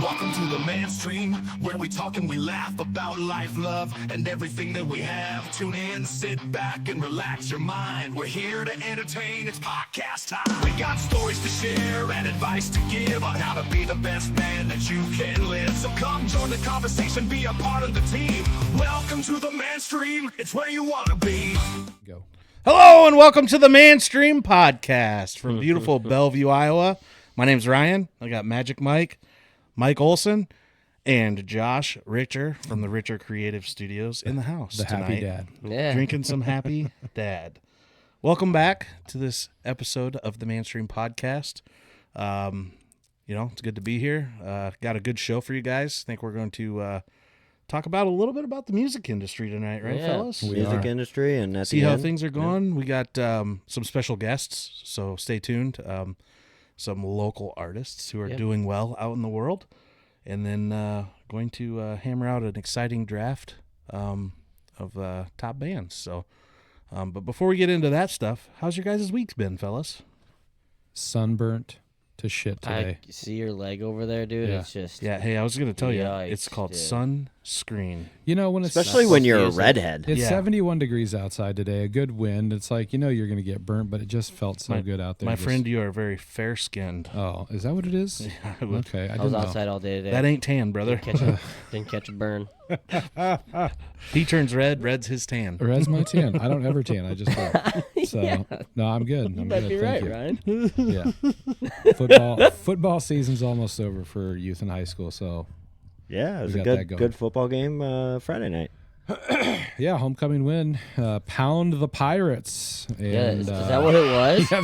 Welcome to the mainstream, where we talk and we laugh about life, love, and everything that we have. Tune in, sit back, and relax your mind. We're here to entertain, it's podcast time. We got stories to share and advice to give on how to be the best man that you can live. So come join the conversation, be a part of the team. Welcome to the mainstream, it's where you want to be. Go. Hello and welcome to the Mainstream Podcast from beautiful Bellevue, Iowa. My name's Ryan. I got Magic Mike Olson, and Josh Richer from the Richer Creative Studios in the house the tonight. happy dad. Yeah. Drinking some happy dad. Welcome back to this episode of the Mainstream Podcast. It's good to be here. Got a good show for you guys. I think we're going to talk about a little bit about the music industry tonight, right, fellas? Music industry, and at see the how end, things are going. We got some special guests, so stay tuned. Some local artists who are doing well out in the world, and then going to hammer out an exciting draft of top bands. So, but before we get into that stuff, how's your guys' week been, fellas? Sunburnt to shit today. I see your leg over there, dude. Yeah. It's just Hey, I was going to tell you, Yikes, it's called dude. sunscreen. You know, when it's especially when you're a confusing. redhead. it's Yeah. 71 degrees outside today, a good wind. It's like, you're going to get burnt, but it just felt so good out there. My Just- friend, you are very fair-skinned. Oh, is that what it is? I would- Okay, I I was didn't know. outside all day today. That ain't tan, brother. Didn't catch a burn. He turns red, red's his tan. Red's my tan. I don't ever tan. I just go. So, no, I'm good. I'm You might good. be Thank right, you. Ryan. Yeah. Football season's almost over for youth in high school, so Yeah, it was We a got that going. good football game Friday night. yeah, homecoming win. Pound the Pirates. And, Yeah, is that what it was? Yeah,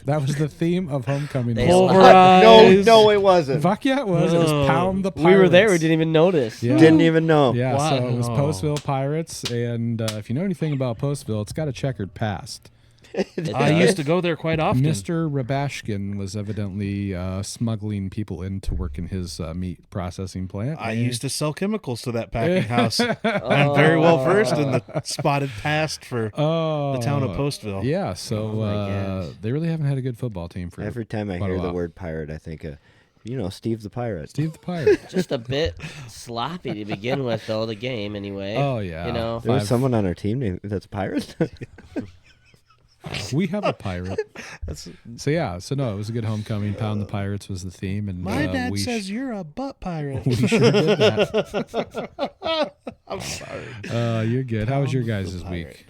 that was the theme of homecoming. They Day. Pulverized. No, it wasn't. Fuck yeah, it was. It was No. Pound the Pirates. We were there. We didn't even notice. Yeah. Didn't even know. Yeah, Wow. so it was Oh. Postville Pirates, and if you know anything about Postville, it's got a checkered past. I used to go there quite often. Mr. Rabashkin was evidently smuggling people in to work in his meat processing plant. I used to sell chemicals to that packing house. I'm very well versed in the spotted past for the town of Postville. Yeah, so my gosh. they really haven't had a good football team for Every time I quite a hear the while. word pirate, I think Steve the Pirate. Steve the Pirate. Just a bit sloppy to begin with, though. The game, anyway. Oh, yeah. You know. There was someone on our team that's a pirate. We have a pirate. So no, it was a good homecoming. Pound the Pirates was the theme, and My dad we says you're a butt pirate. we sure did that. I'm sorry. You're good. How was your Pound guys' the week?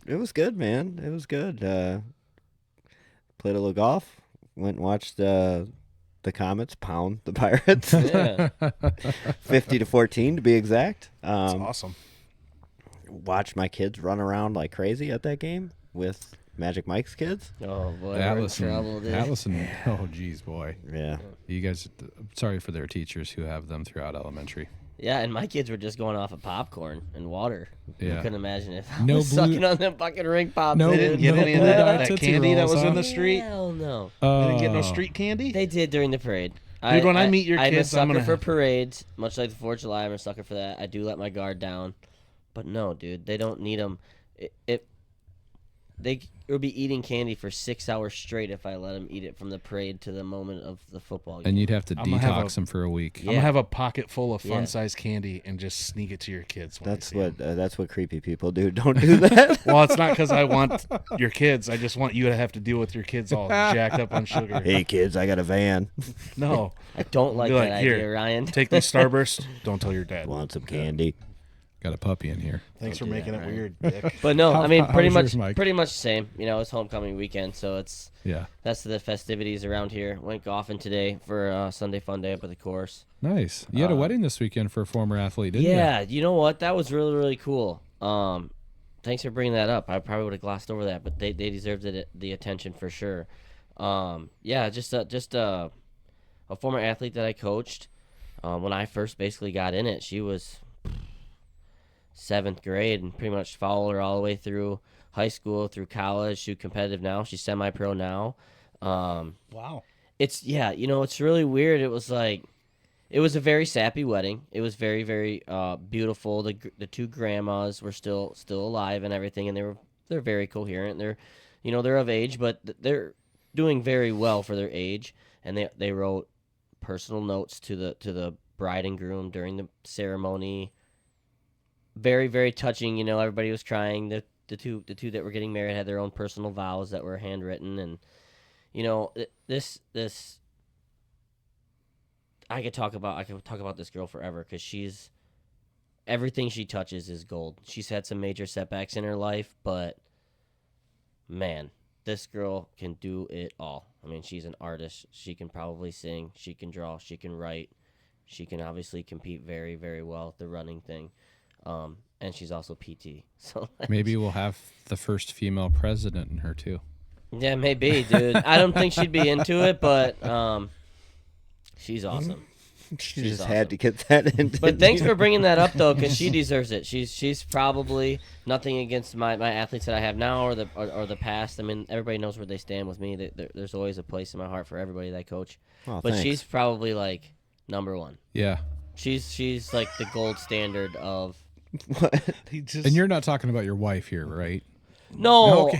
It was good, man. It was good. Played a little golf. Went and watched the Comets pound the Pirates. Yeah. 50-14 to be exact. That's awesome. Watched my kids run around like crazy at that game with Magic Mike's kids. Oh boy, we're in Allison, trouble, dude. oh geez, boy. Yeah. You guys, sorry for their teachers who have them throughout elementary. Yeah, and my kids were just going off of popcorn and water. Yeah. I couldn't imagine if I No was blue- sucking on them fucking ring pops. No- They didn't get no any of blue dye that Tootsie candy that Rolls, was huh? in the street. Hell no. They didn't get no street candy. They did during the parade. Dude, when I meet your kids, I'm I'm a sucker gonna for parades, much like the 4th of July. I'm a sucker for that. I do let my guard down, but no, dude, they don't need them. They would be eating candy for 6 hours straight if I let them eat it from the parade to the moment of the football game. And you'd have to I'm gonna have detox a- them for a week. I'm gonna have a pocket full of Yeah. fun-sized candy and just sneak it to your kids. When That's what creepy people do. Don't do that. Well, it's not because I want your kids. I just want you to have to deal with your kids all jacked up on sugar. Hey kids, I got a van. No, I don't like Be that like, idea, "Here, Ryan. take these Starburst. Don't tell your dad. Want some candy? Got a puppy in here. Thanks for do making that, it Ryan. weird, Dick. But no, How- I mean how pretty was much yours, Mike? pretty much the same. You know, it's homecoming weekend, so Yeah. that's the festivities around here. Went golfing today for Sunday fun day up at the course. Nice. You had a wedding this weekend for a former athlete, didn't Yeah, you know what? That was really, really cool. Thanks for bringing that up. I probably would have glossed over that, but they deserved the attention for sure. Yeah, just a former athlete that I coached. When I first basically got in it, she was 7th grade and pretty much followed her all the way through high school, through college. She's competitive now. She's semi-pro now. Wow. It's it's really weird. It was like it was a very sappy wedding. It was very very beautiful. The two grandmas were still alive and everything, and they're very coherent. They're of age, but they're doing very well for their age. And they wrote personal notes to the bride and groom during the ceremony. Very very touching. Everybody was crying. The two that were getting married had their own personal vows that were handwritten, and this I could talk about this girl forever because she's everything she touches is gold. She's had some major setbacks in her life, but man, this girl can do it all. I mean, she's an artist. She can probably sing. She can draw. She can write. She can obviously compete very, very well at the running thing. And she's also PT. So Maybe we'll have the first female president in her too. yeah, maybe, dude. I don't think she'd be into it, but she's awesome. She She's just awesome. had to get that in. But thanks for bringing that up, though, because she deserves it. She's probably nothing against my athletes that I have now or the past. I mean, everybody knows where they stand with me. There's always a place in my heart for everybody that I coach. Oh, But thanks. she's probably like number one. Yeah. She's like the gold standard of. He just, And you're not talking about your wife here, right? No,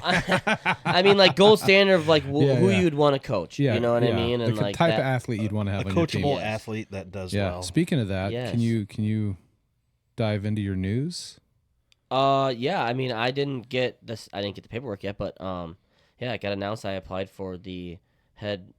I mean like gold standard of like Yeah, who yeah. you'd want to coach. Yeah. You know what I mean? The And like type that, of athlete you'd want to a have on your team. coachable Yes. athlete that does Yeah. well. Speaking of that, Yes. can you dive into your news? Yeah. I mean, I didn't get the paperwork yet, but yeah, I got announced. I applied for the head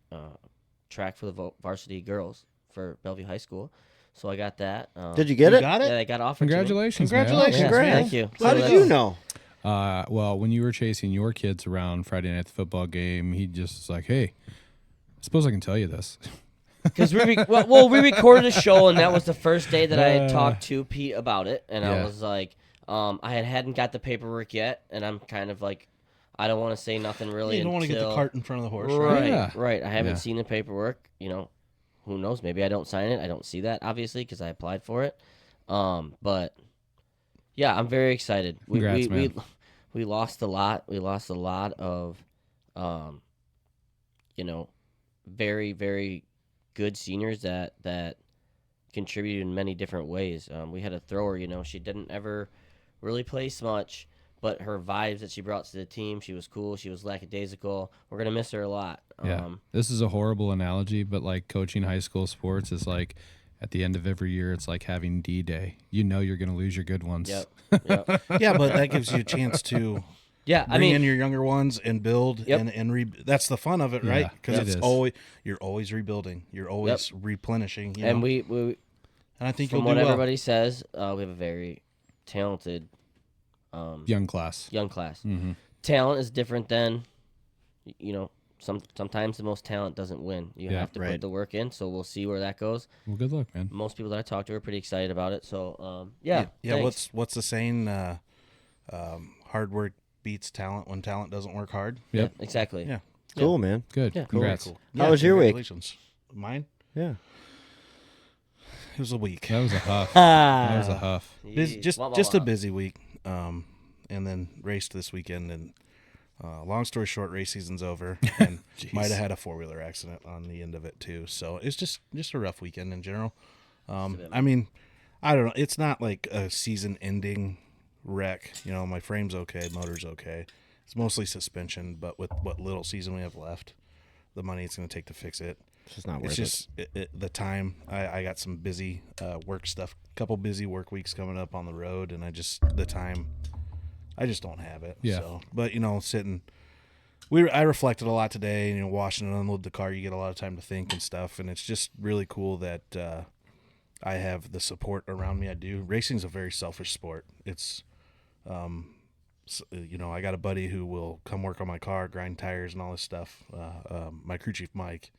track for the varsity girls for Bellevue High School, so I got that. Did you get it? got it? Yeah, I got offered. to me. Congratulations, man. Congratulations, Yes, Grant. thank you. How So did that's- you know? Well, when you were chasing your kids around Friday night at the football game, he just was like, "Hey, I suppose I can tell you this." Because we recorded a show, and that was the first day that I had talked to Pete about it, and I Yeah. was like, I hadn't got the paperwork yet, and I'm kind of like, I don't want to say nothing really. You don't want to get the until- cart in front of the horse, right? Right, Yeah. right. I haven't Yeah. seen the paperwork. Who knows? Maybe I don't sign it. I don't see that obviously because I applied for it. But yeah, I'm very excited. Congrats, man. We lost a lot. We lost a lot of, very very good seniors that contributed in many different ways. We had a thrower. She didn't ever really place much. But her vibes that she brought to the team, she was cool. She was lackadaisical. We're gonna miss her a lot. Yeah. This is a horrible analogy, but like coaching high school sports is like at the end of every year, it's like having D-Day. You know you're going to lose your good ones. Yep. Yep. Yeah, but that gives you a chance to Yeah. bring in your younger ones and build Yep. and that's the fun of it, right? Yeah, Because it is. you're always rebuilding, you're always replenishing. and know? we and I think from you'll what do well. everybody says, we have a very talented Young class. young class. Mm-hmm. Talent is different than, sometimes the most talent doesn't win. You Yeah, have to right. put the work in. So we'll see where that goes. Well, good luck, man. Most people that I talk to are pretty excited about it. So yeah. Yeah. thanks. What's the saying? Hard work beats talent when talent doesn't work hard. Yep. Yeah, exactly. Yeah. Cool, man. Good. Yeah. Congrats. Cool. How was your week? Congratulations. Mine? Yeah. It was a week. That was a huff. That was a huff. Busy, just Wah, wah, just a wah. busy week. And then raced this weekend. And long story short, race season's over. And might have had a 4-wheeler accident on the end of it too. So it's just a rough weekend in general. I mean, I don't know. It's not like a season-ending wreck. My frame's okay, motor's okay. It's mostly suspension, but with what little season we have left, the money it's going to take to fix it. It's just not worth It's just the time. I got some busy work stuff, couple busy work weeks coming up on the road, and the time, I just don't have it. Yeah. So, but sitting, I reflected a lot today. Washing and unload the car, you get a lot of time to think and stuff, and it's just really cool that I have the support around me. I do. Racing's a very selfish sport. It's, I got a buddy who will come work on my car, grind tires and all this stuff. My crew chief Mike.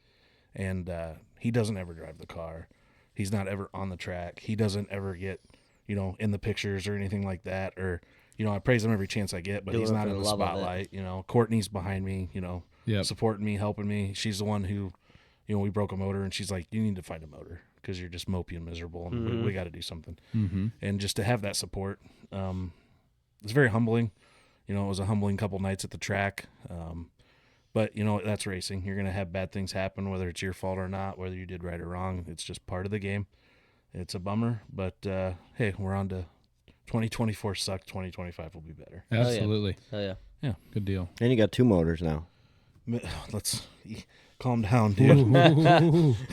And he doesn't ever drive the car. He's not ever on the track. He doesn't ever get, in the pictures or anything like that. Or, I praise him every chance I get, but Do he's it not for in the the love of it. spotlight. Courtney's behind me, Yep. supporting me, helping me. She's the one who, we broke a motor, and she's like, you need to find a motor because you're just mopey and miserable, and we got to do something. Mm-hmm. And just to have that support, it's very humbling. It was a humbling couple nights at the track. But that's racing. You're gonna have bad things happen, whether it's your fault or not, whether you did right or wrong. It's just part of the game. It's a bummer, but hey, we're on to 2024 sucked. 2025 will be better. Absolutely. Oh yeah. Yeah, Good deal. And you got 2 motors now. let's calm down, dude.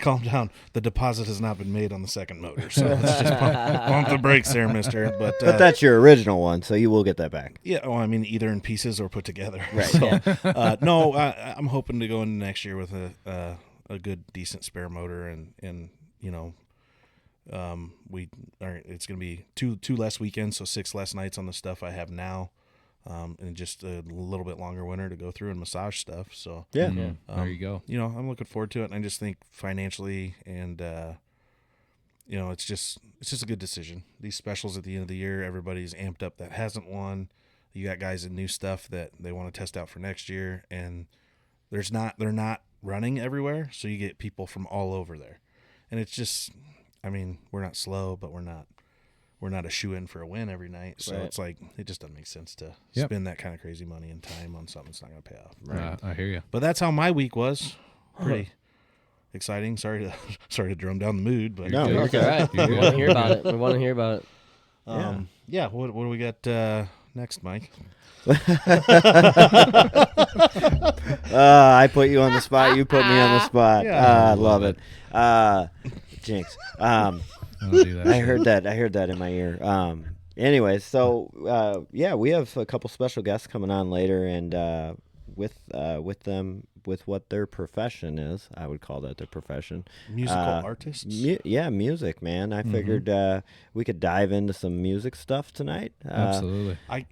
Calm down. The deposit has not been made on the second motor, so let's just pump the brakes there, mister. But that's your original one, so you will get that back. yeah, well, I mean, either in pieces or put together. Right. So, no, I'm hoping to go into next year with a good, decent spare motor, and it's going to be two less weekends, so 6 less nights on the stuff I have now, and just a little bit longer winter to go through and massage stuff. So Yeah. There you go. I'm looking forward to it, and I just think financially and it's just a good decision. These specials at the end of the year, everybody's amped up that hasn't won. You got guys in new stuff that they want to test out for next year, and they're not running everywhere, so you get people from all over there, and it's just. I mean, we're not slow, but we're not a shoe-in for a win every night. So Right. It's like it just doesn't make sense to Yep. spend that kind of crazy money and time on something that's not going to pay off. Right. I hear you. But that's how my week was. Pretty exciting. Sorry to drum down the mood, but No, You're It's all right. You're We good. want to hear about it. We want to hear about it. yeah. What do we got next, Mike? I put you on the spot. You put me on the spot. Yeah. I love it. Jinx. I'll do that. I heard that in my ear. Anyway, so we have a couple special guests coming on later, and with them, with what their profession is, I would call that their profession. Musical artists? Music, man. I figured we could dive into some music stuff tonight. Absolutely. I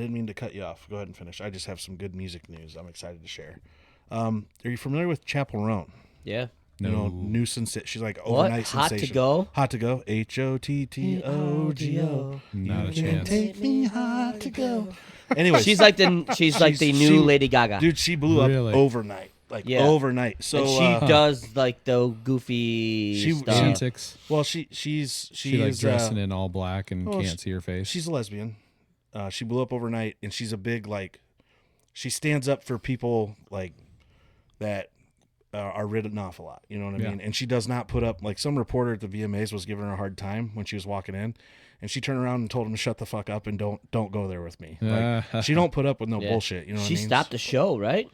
didn't mean to cut you off. Go ahead and finish. I just have some good music news I'm excited to share. Are you familiar with Chapel Roan? Yeah. No. New sensation. She's like What? overnight Hot sensation. to go? Hot to go. HOTTOGO. Not a You can chance. take me hot to go. Anyway, She's like the new Lady Gaga. dude. She blew Really? up overnight, Yeah. overnight. So and she does like the goofy She- stuff. Antics. well, she's She like dressing in all black and well, can't see her face. She's a lesbian. She blew up overnight, and she's a big she stands up for people like that are written off a lot. You know what I Yeah. mean? And she does not put up some reporter at the VMAs was giving her a hard time when she was walking in, and she turned around and told him to shut the fuck up and don't go there with me. She don't put up with no Yeah. bullshit. You know what I She mean? stopped the show, right?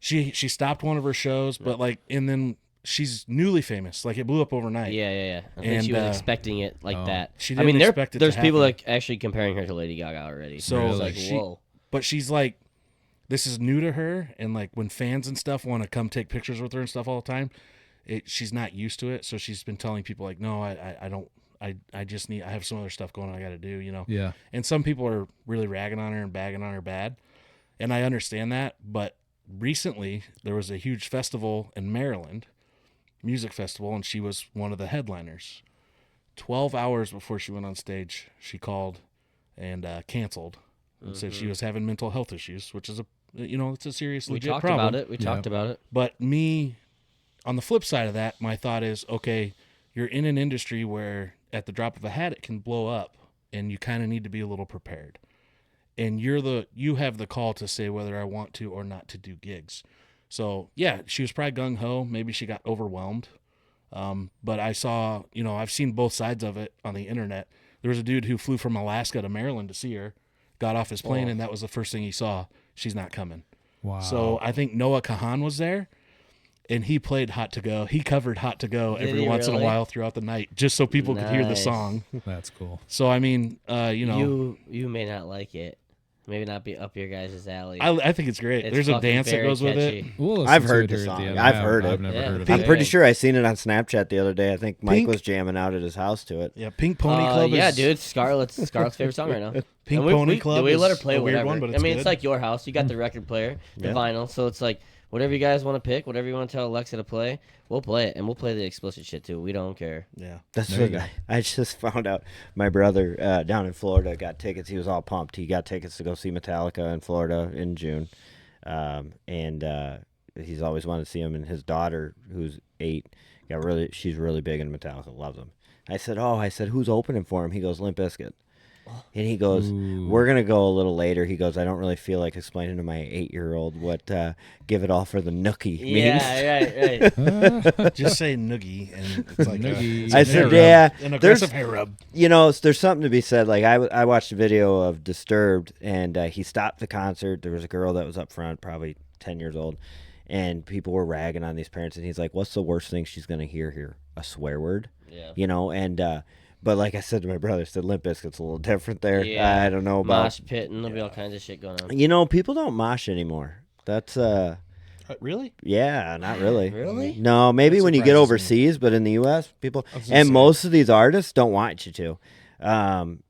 She stopped one of her shows, but and then she's newly famous. Like it blew up overnight. Yeah. I think And, she was expecting it like oh. that. She I mean, didn't expect it to there's people happen. like actually comparing her to Lady Gaga already. So, it's like, she- whoa. But she's like, this is new to her, and like when fans and stuff want to come take pictures with her and stuff all the time, she's not used to it. So she's been telling people like, no, I don't. I just need. I have some other stuff going on I got to do. Yeah. And some people are really ragging on her and bagging on her bad, and I understand that. But recently there was a huge festival in Maryland, music festival, and she was one of the headliners. 12 hours before she went on stage, she called and canceled and said she was having mental health issues, which is it's a serious We legit talked problem. about it. We talked about it. But me, on the flip side of that, my thought is, okay, you're in an industry where at the drop of a hat it can blow up, and you kind of need to be a little prepared. And you have the call to say whether I want to or not to do gigs. So yeah, she was probably gung ho. Maybe she got overwhelmed. But I saw, I've seen both sides of it on the internet. There was a dude who flew from Alaska to Maryland to see her, got off his plane, and that was the first thing he saw. She's not coming. Wow. So I think Noah Kahan was there, and he played Hot to Go. He covered Hot to Go Did every he once in a really? while throughout the night, just so people could hear the Nice. song. That's cool. So I mean, You may not like it. Maybe not be up your guys' alley. I think it's great. It's There's a fucking dance that very goes with it. catchy. We'll listen I've to heard it the here at song. end. I've I heard I've it. never Yeah. heard of I'm it. pretty sure I seen it on Snapchat the other day. I think Mike Pink- was jamming out at his house to it. Yeah, Pink Pony Club. yeah, is, dude, Scarlett's favorite song right now. Pink And we- Pony we- Club. We let her is play a weird whatever. one, but I it's mean, good. it's like your house. You got the record player, the Yeah. vinyl, so it's like whatever you guys want to pick, whatever you want to tell Alexa to play, we'll play it, and we'll play the explicit shit too. We don't care. yeah. That's There what you go. I just found out. My brother down in Florida got tickets. He was all pumped. He got tickets to go see Metallica in Florida in June, and he's always wanted to see him. And his daughter, who's 8, she's really big into Metallica, loves him. I said, who's opening for him? He goes, Limp Bizkit. And he goes, we're going to go a little later. He goes, I don't really feel like explaining to my 8-year-old what give it all for the nookie means. Yeah, right. Just say noogie, and it's like Noogie. I said, yeah. an aggressive hair rub. You know, there's something to be said. Like, I watched a video of Disturbed, and he stopped the concert. There was a girl that was up front, probably 10 years old, and people were ragging on these parents. And he's like, what's the worst thing she's going to hear here? A swear word? Yeah. You know, and but like I said to my brother, I said Limp Bizkit's a little different there. Yeah. I don't know about Mosh pit, and there'll be all kinds of shit going on. You know, people don't mosh anymore. That's Really? yeah, not really. Really? No, maybe That when you get surprises me. overseas, but in the U.S., people I was gonna and say. most of these artists don't want you to.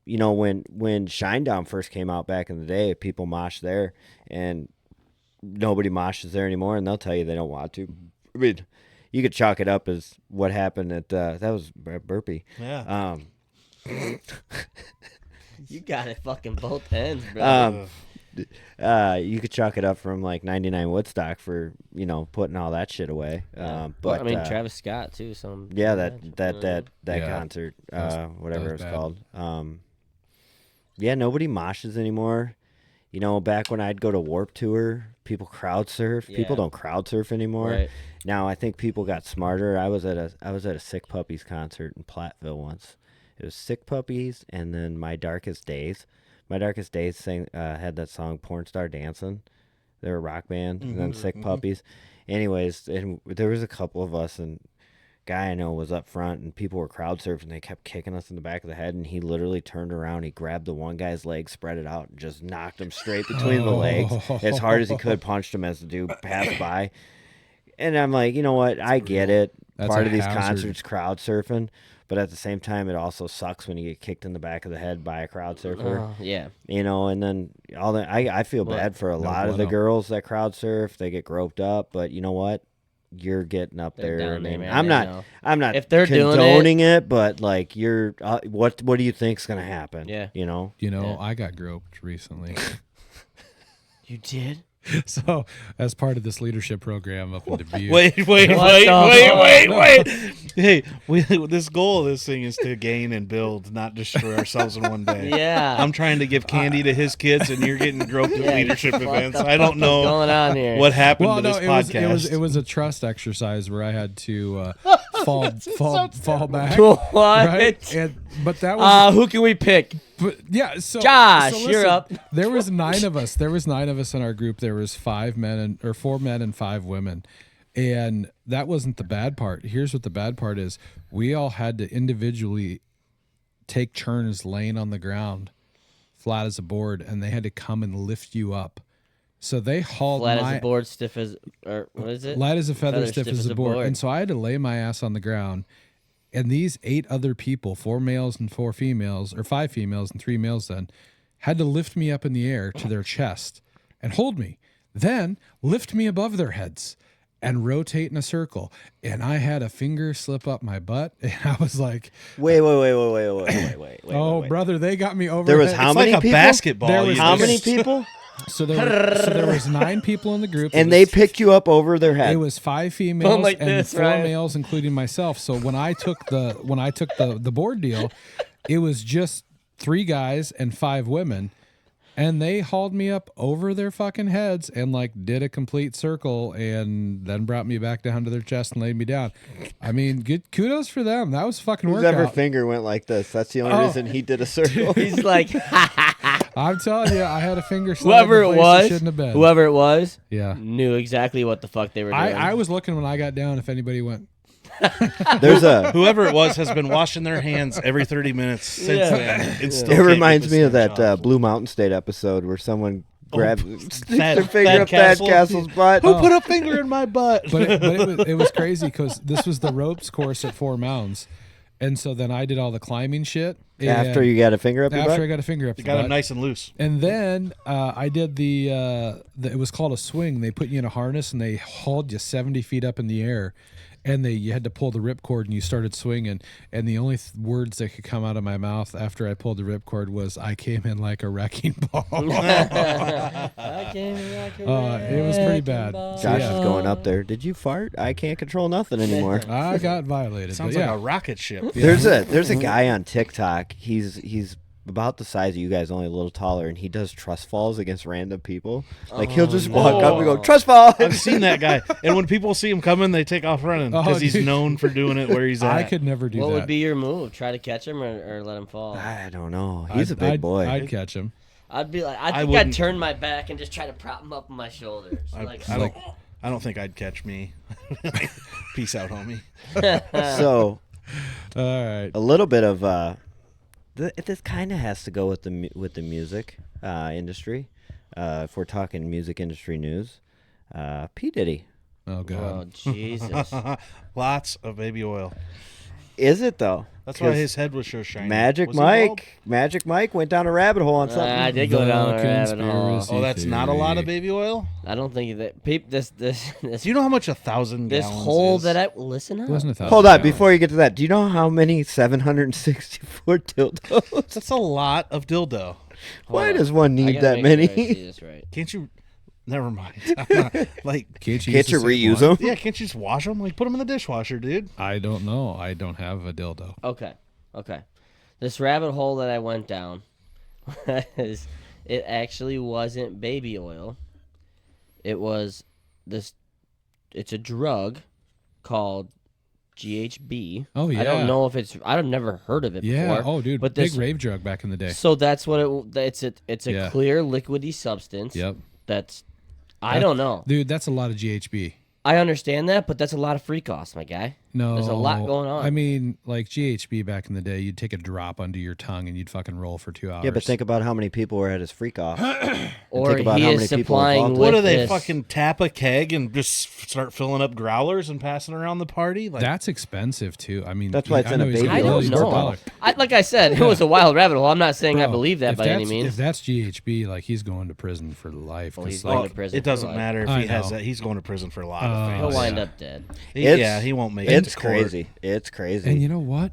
You know, when Shinedown first came out back in the day, people moshed there, and nobody moshes there anymore, and they'll tell you they don't want to. I mean, you could chalk it up as what happened at that was burpee. Yeah. You got it fucking both ends, bro. You could chalk it up from like '99 Woodstock for putting all that shit away. But I mean, Travis Scott too. yeah, that Yeah. concert, that whatever it was was bad. called. Yeah, nobody moshes anymore. You know, back when I'd go to Warped Tour, people crowd surf. People Yeah. don't crowd surf anymore. Right. Now I think people got smarter. I was at a Sick Puppies concert in Platteville once. It was Sick Puppies and then My Darkest Days. My Darkest Days had that song Porn Star Dancing. They were a rock band. And then Sick Puppies. Anyways, and there was a couple of us, and guy I know was up front, and people were crowd surfing. They kept kicking us in the back of the head, and he literally turned around. He grabbed the one guy's leg, spread it out, and just knocked him straight between the legs as hard as he could, punched him as the dude passed by. And I'm like, you know what? I get it. That's Part a of these hazard. concerts, crowd surfing. But at the same time, it also sucks when you get kicked in the back of the head by a crowd surfer. Yeah. You know, and then all that. I feel bad for a lot of the bueno. girls that crowd surf. They get groped up, but you know what? You're getting up They're there. down I there, mean, man. I'm They not. know. I'm not. If they're doing condoning it, but like you're. What do you think's gonna happen? Yeah. You know. You know, I got groped recently. You did? So, as part of this leadership program up in Dubuque. Wait. Hey, this goal of this thing is to gain and build, not destroy ourselves in one day. Yeah. I'm trying to give candy to his kids, and you're getting groped at Yeah, leadership what events. the I don't fuck is know going on here? what happened Well, to no, this it was, podcast. it was a trust exercise where I had to fall back. What? Right? But that was Who can we pick? but yeah, so Josh, so you're listen, up. There was 9 of us. There was 9 of us in our group. There was 4 men and 5 women. And that wasn't the bad part. Here's what the bad part is. We all had to individually take turns laying on the ground flat as a board, and they had to come and lift you up. So they hauled Flat my as a board, stiff as, or what is it? light as a feather, stiff as a board. And so I had to lay my ass on the ground. And these 8 other people, 4 males and 4 females, or 5 females and 3 males then, had to lift me up in the air to their chest and hold me. Then lift me above their heads and rotate in a circle. And I had a finger slip up my butt. And I was like, Wait. oh, brother, they got me over. There was how it's many like a people? basketball. There was How Okay. many people? So there was 9 people in the group. And It they was- picked you up over their head. It was 5 females like and this, 4 Ryan. males, including myself. So when I took the board deal, it was just 3 guys and 5 women, and they hauled me up over their fucking heads and like did a complete circle, and then brought me back down to their chest and laid me down. I mean, good kudos for them. That was a fucking Whose ever workout. finger went like this? That's the only Oh. reason he did a circle. He's like, I'm telling you, I had a finger slide whoever in it the place was, shouldn't have been. whoever it was, Yeah. knew exactly what the fuck they were doing. I was looking when I got down if anybody went. There's a. Whoever it was has been washing their hands every 30 minutes since Yeah. then. and still It can't reminds get me the of that stench off. Blue Mountain State episode where someone grabbed sticks Thad- their finger Thad up Thad Castle? Castle's butt. Who put a finger in my butt? But it was crazy because this was the ropes course at 4 Mounds. And so then I did all the climbing shit. and After you got a finger up your after I butt? got a finger up You the got butt. him nice and loose. And then I did the it was called a swing. They put you in a harness and they hauled you 70 feet up in the air. And you had to pull the ripcord and you started swinging. And the only words that could come out of my mouth after I pulled the ripcord was, I came in like a wrecking ball. It was pretty bad. Josh Yeah. is going up there. Did you fart? I can't control nothing anymore. I got violated. Sounds but like yeah. a rocket ship. There's a guy on TikTok. He's about the size of you guys, only a little taller, and he does trust falls against random people. Like he'll just walk up and go trust fall. I've seen that guy, and when people see him coming, they take off running because he's dude. known for doing it where he's at. I could never do What that. would be your move? Try to catch him or let him fall? I don't know. He's a big boy. I'd catch him. I'd be like, I think I'd wouldn't. turn my back and just try to prop him up on my shoulders. I don't think I'd catch me. Peace out, homie. So All right. a little bit of this kind of has to go with the music industry. If we're talking music industry news, P Diddy. Oh Oh God. Jesus! Lots of baby oil. Is it though? That's why his head was so shiny. Magic Was he bald? Mike went down a rabbit hole on something. I did go down a rabbit hole. conspiracy Oh, that's not a lot of theory. baby oil. I don't think that this Do you know how much 1,000 this gallons hole is? that I listen up. It wasn't 1,000 Hold on, gallons. before you get to that, do you know how many 764 dildos? That's a lot of dildo. Why does one I need gotta that make sure I many? see this right. Can't you? Never mind. I'm not, like, Can't you, Can't use you the same reuse one? them? yeah, can't you just wash them? Like, put them in the dishwasher, dude. I don't know. I don't have a dildo. Okay. This rabbit hole that I went down it actually wasn't baby oil. It was this. It's a drug called GHB. Oh, I yeah. don't know if it's. I've never heard of it Yeah. before. Oh, dude. But Big this. rave drug back in the day. So that's what it's a Yeah. clear liquidy substance. Yep. That's. I don't know. Dude, that's a lot of GHB. I understand that, but that's a lot of free costs, my guy. No, There's a lot going on. I mean, like GHB back in the day, you'd take a drop under your tongue and you'd fucking roll for 2 hours. Yeah, but think about how many people were at his freak off. Or think about he how is many people supplying involved. with What do they this. fucking tap a keg and just start filling up growlers and passing around the party? Like, That's expensive too. I mean, That's why it's I in a know he's baby getting I oil don't millions of store know. dollars. Like I said, it was a wild rabbit hole. I'm not saying I Bro, believe that if by any that's- means. If that's GHB, like he's going to prison for life. Well, 'cause, he's like, going to prison. it doesn't for life. matter if I he has know. that. He's going to prison for a lot of things. He'll Oh, wind yeah. up dead. Yeah, he won't make it. It's to court. crazy. It's crazy. And you know what?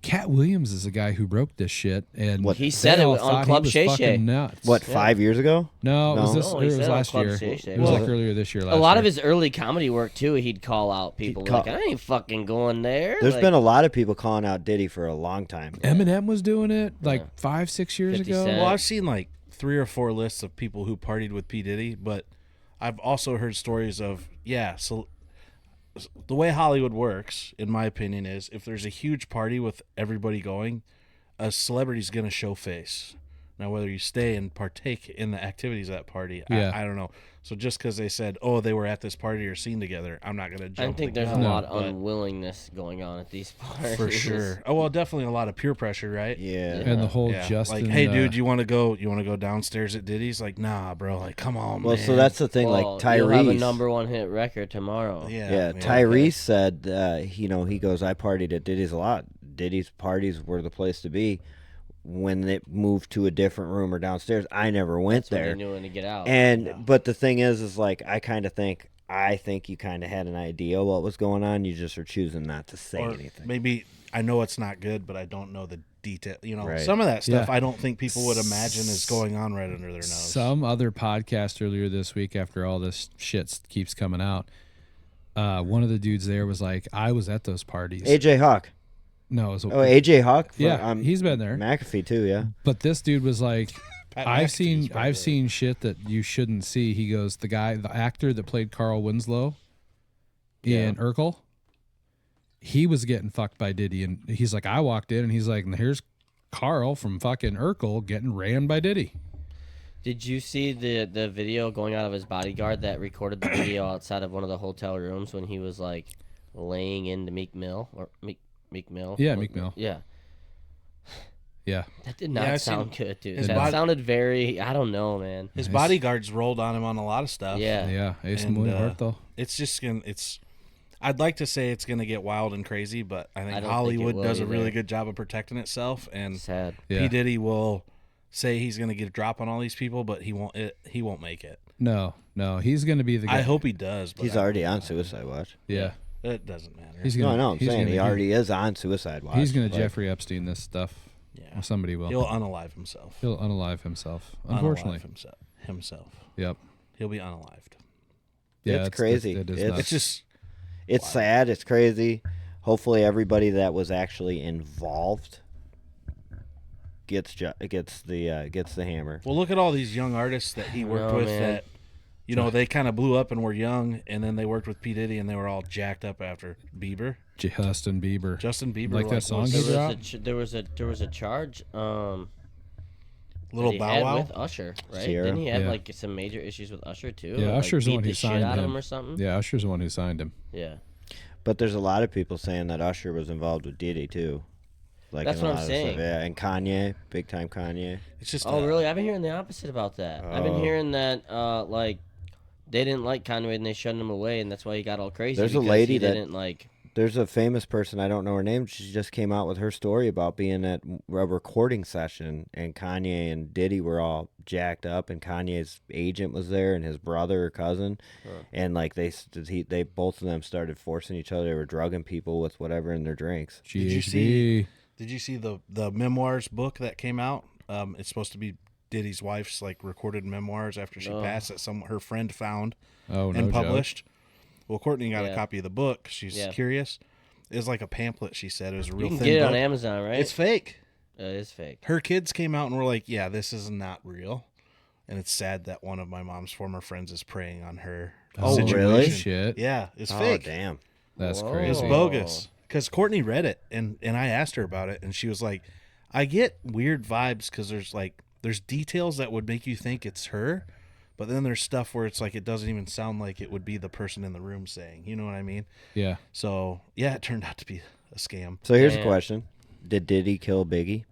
Cat Williams is the guy who broke this shit, and What? He they said it all on thought he Club was Shay fucking Shay. nuts. what, 5 years ago? No, it was No. this. No, he It said was on last Club year. Shay Shay. It was like Well, earlier this year. A Last lot year. of his early comedy work too, he'd call out people He'd call- like, "I ain't fucking going there." There's Like, been a lot of people calling out Diddy for a long time. Eminem was doing it like 5-6 years 50 ago. Cent. Well, I've seen like 3 or 4 lists of people who partied with P. Diddy, but I've also heard stories of, so the way Hollywood works, in my opinion, is if there's a huge party with everybody going, a celebrity's going to show face. Now, whether you stay and partake in the activities of that party, Yeah. I don't know. So just because they said, oh, they were at this party or seen together, I'm not going to I jump think the there's a gun, lot of but unwillingness going on at these parties. for sure. Oh, well, definitely a lot of peer pressure, right? Yeah. And the whole Yeah, Justin. like, hey, dude, you want to go downstairs at Diddy's? Like, nah, bro. Like, come on, Well, man. so that's the thing. Well, Like you'll have a Tyrese. number 1 hit record tomorrow. Yeah, Tyrese said, he goes, I partied at Diddy's a lot. Diddy's parties were the place to be. When it moved to a different room or downstairs, I never went That's when there. they knew when to get out. And but the thing is like I think you kind of had an idea what was going on. You just are choosing not to say Or anything. maybe I know it's not good, but I don't know the detail. You know, Right. some of that stuff Yeah. I don't think people would imagine is going on right under their nose. Some other podcast earlier this week, after all this shit keeps coming out, one of the dudes there was like, "I was at those parties." AJ Hawk. No, it was AJ Hawk. yeah, he's been there. McAfee too. Yeah. But this dude was like, Pat I've McAfee's probably seen shit that you shouldn't see. He goes, the actor that played Carl Winslow in Urkel, he was getting fucked by Diddy, and he's like, I walked in and he's like, and here's Carl from fucking Urkel getting ran by Diddy. Did you see the video going out of his bodyguard that recorded the video outside of one of the hotel rooms when he was like laying into Meek Mill or Meek Mill? Yeah, Meek Mill. Yeah. Yeah, That did Yeah, not I've sound seen good, dude. his That body- sounded very, I don't know, man. His bodyguards rolled on him on a lot of stuff. Yeah. yeah, Ace And, muy muerto. It's just gonna. I'd like to say it's gonna get wild and crazy, but I I think don't think it Hollywood will does a either. really good job of protecting itself. And Sad. Yeah. P. Diddy will say he's gonna get a drop on all these people, but he won't. He won't make it. No, he's gonna be the guy. I hope he does. But He's I already don't on know. Suicide Watch. Yeah, It doesn't matter. he's No, gonna. I know. I'm he's saying gonna, he already is on Suicide Watch. He's gonna Like, Jeffrey Epstein this stuff. yeah. Or somebody will. He'll unalive himself. He'll unalive himself. Unfortunately. Unalive himself. Yep. He'll be unalived. Yeah, It's crazy. It is It's- nuts. It's just It's sad. It's crazy. Hopefully, everybody that was actually involved gets the hammer. Well, look at all these young artists that he worked with man. that, they kind of blew up and were young, and then they worked with P. Diddy and they were all jacked up after Bieber. Justin Bieber. Justin Bieber, Like that song was he There dropped? was there was a charge. Little that he Bow had Wow. with Usher, right? Sierra. Didn't he have Yeah. like some major issues with Usher too? Yeah, Like, Usher's the beat one who the shit signed out of him. him or something. Yeah, Usher's the one who signed him. Yeah. But there's a lot of people saying that Usher was involved with Diddy too. Like That's in a what I'm lot of saying. stuff. Yeah, and Kanye, big time Kanye. It's just Oh, really? I've been hearing the opposite about that. I've been Oh. hearing that like they didn't like Kanye and they shunned him away, and that's why he got all crazy. There's a because lady he that- didn't like. There's a famous person, I don't know her name. She just came out with her story about being at a recording session, and Kanye and Diddy were all jacked up, and Kanye's agent was there, and his brother or cousin, and like they both of them started forcing each other. They were drugging people with whatever in their drinks. Did you GHB. Did you see the memoirs book that came out? It's supposed to be Diddy's wife's like recorded memoirs after she passed that her friend found Oh, no and joke. published. Well, Courtney got a Yeah. copy of the book. She's Yeah. curious. It was like a pamphlet. She said it was a real You can thin get it book. on Amazon, right? It's fake. It is fake. Her kids came out and were like, "Yeah, this is not real," and it's sad that one of my mom's former friends is preying on her. Oh, situation. really? Shit. Yeah, it's Oh fake. damn! That's Whoa. crazy. It's bogus. Because Courtney read it, and I asked her about it, and she was like, "I get weird vibes because there's details that would make you think it's her, but then there's stuff where it's like it doesn't even sound like it would be the person in the room saying, you know what I mean?" Yeah. So yeah, it turned out to be a scam. So here's a Damn. question: Did Diddy kill Biggie?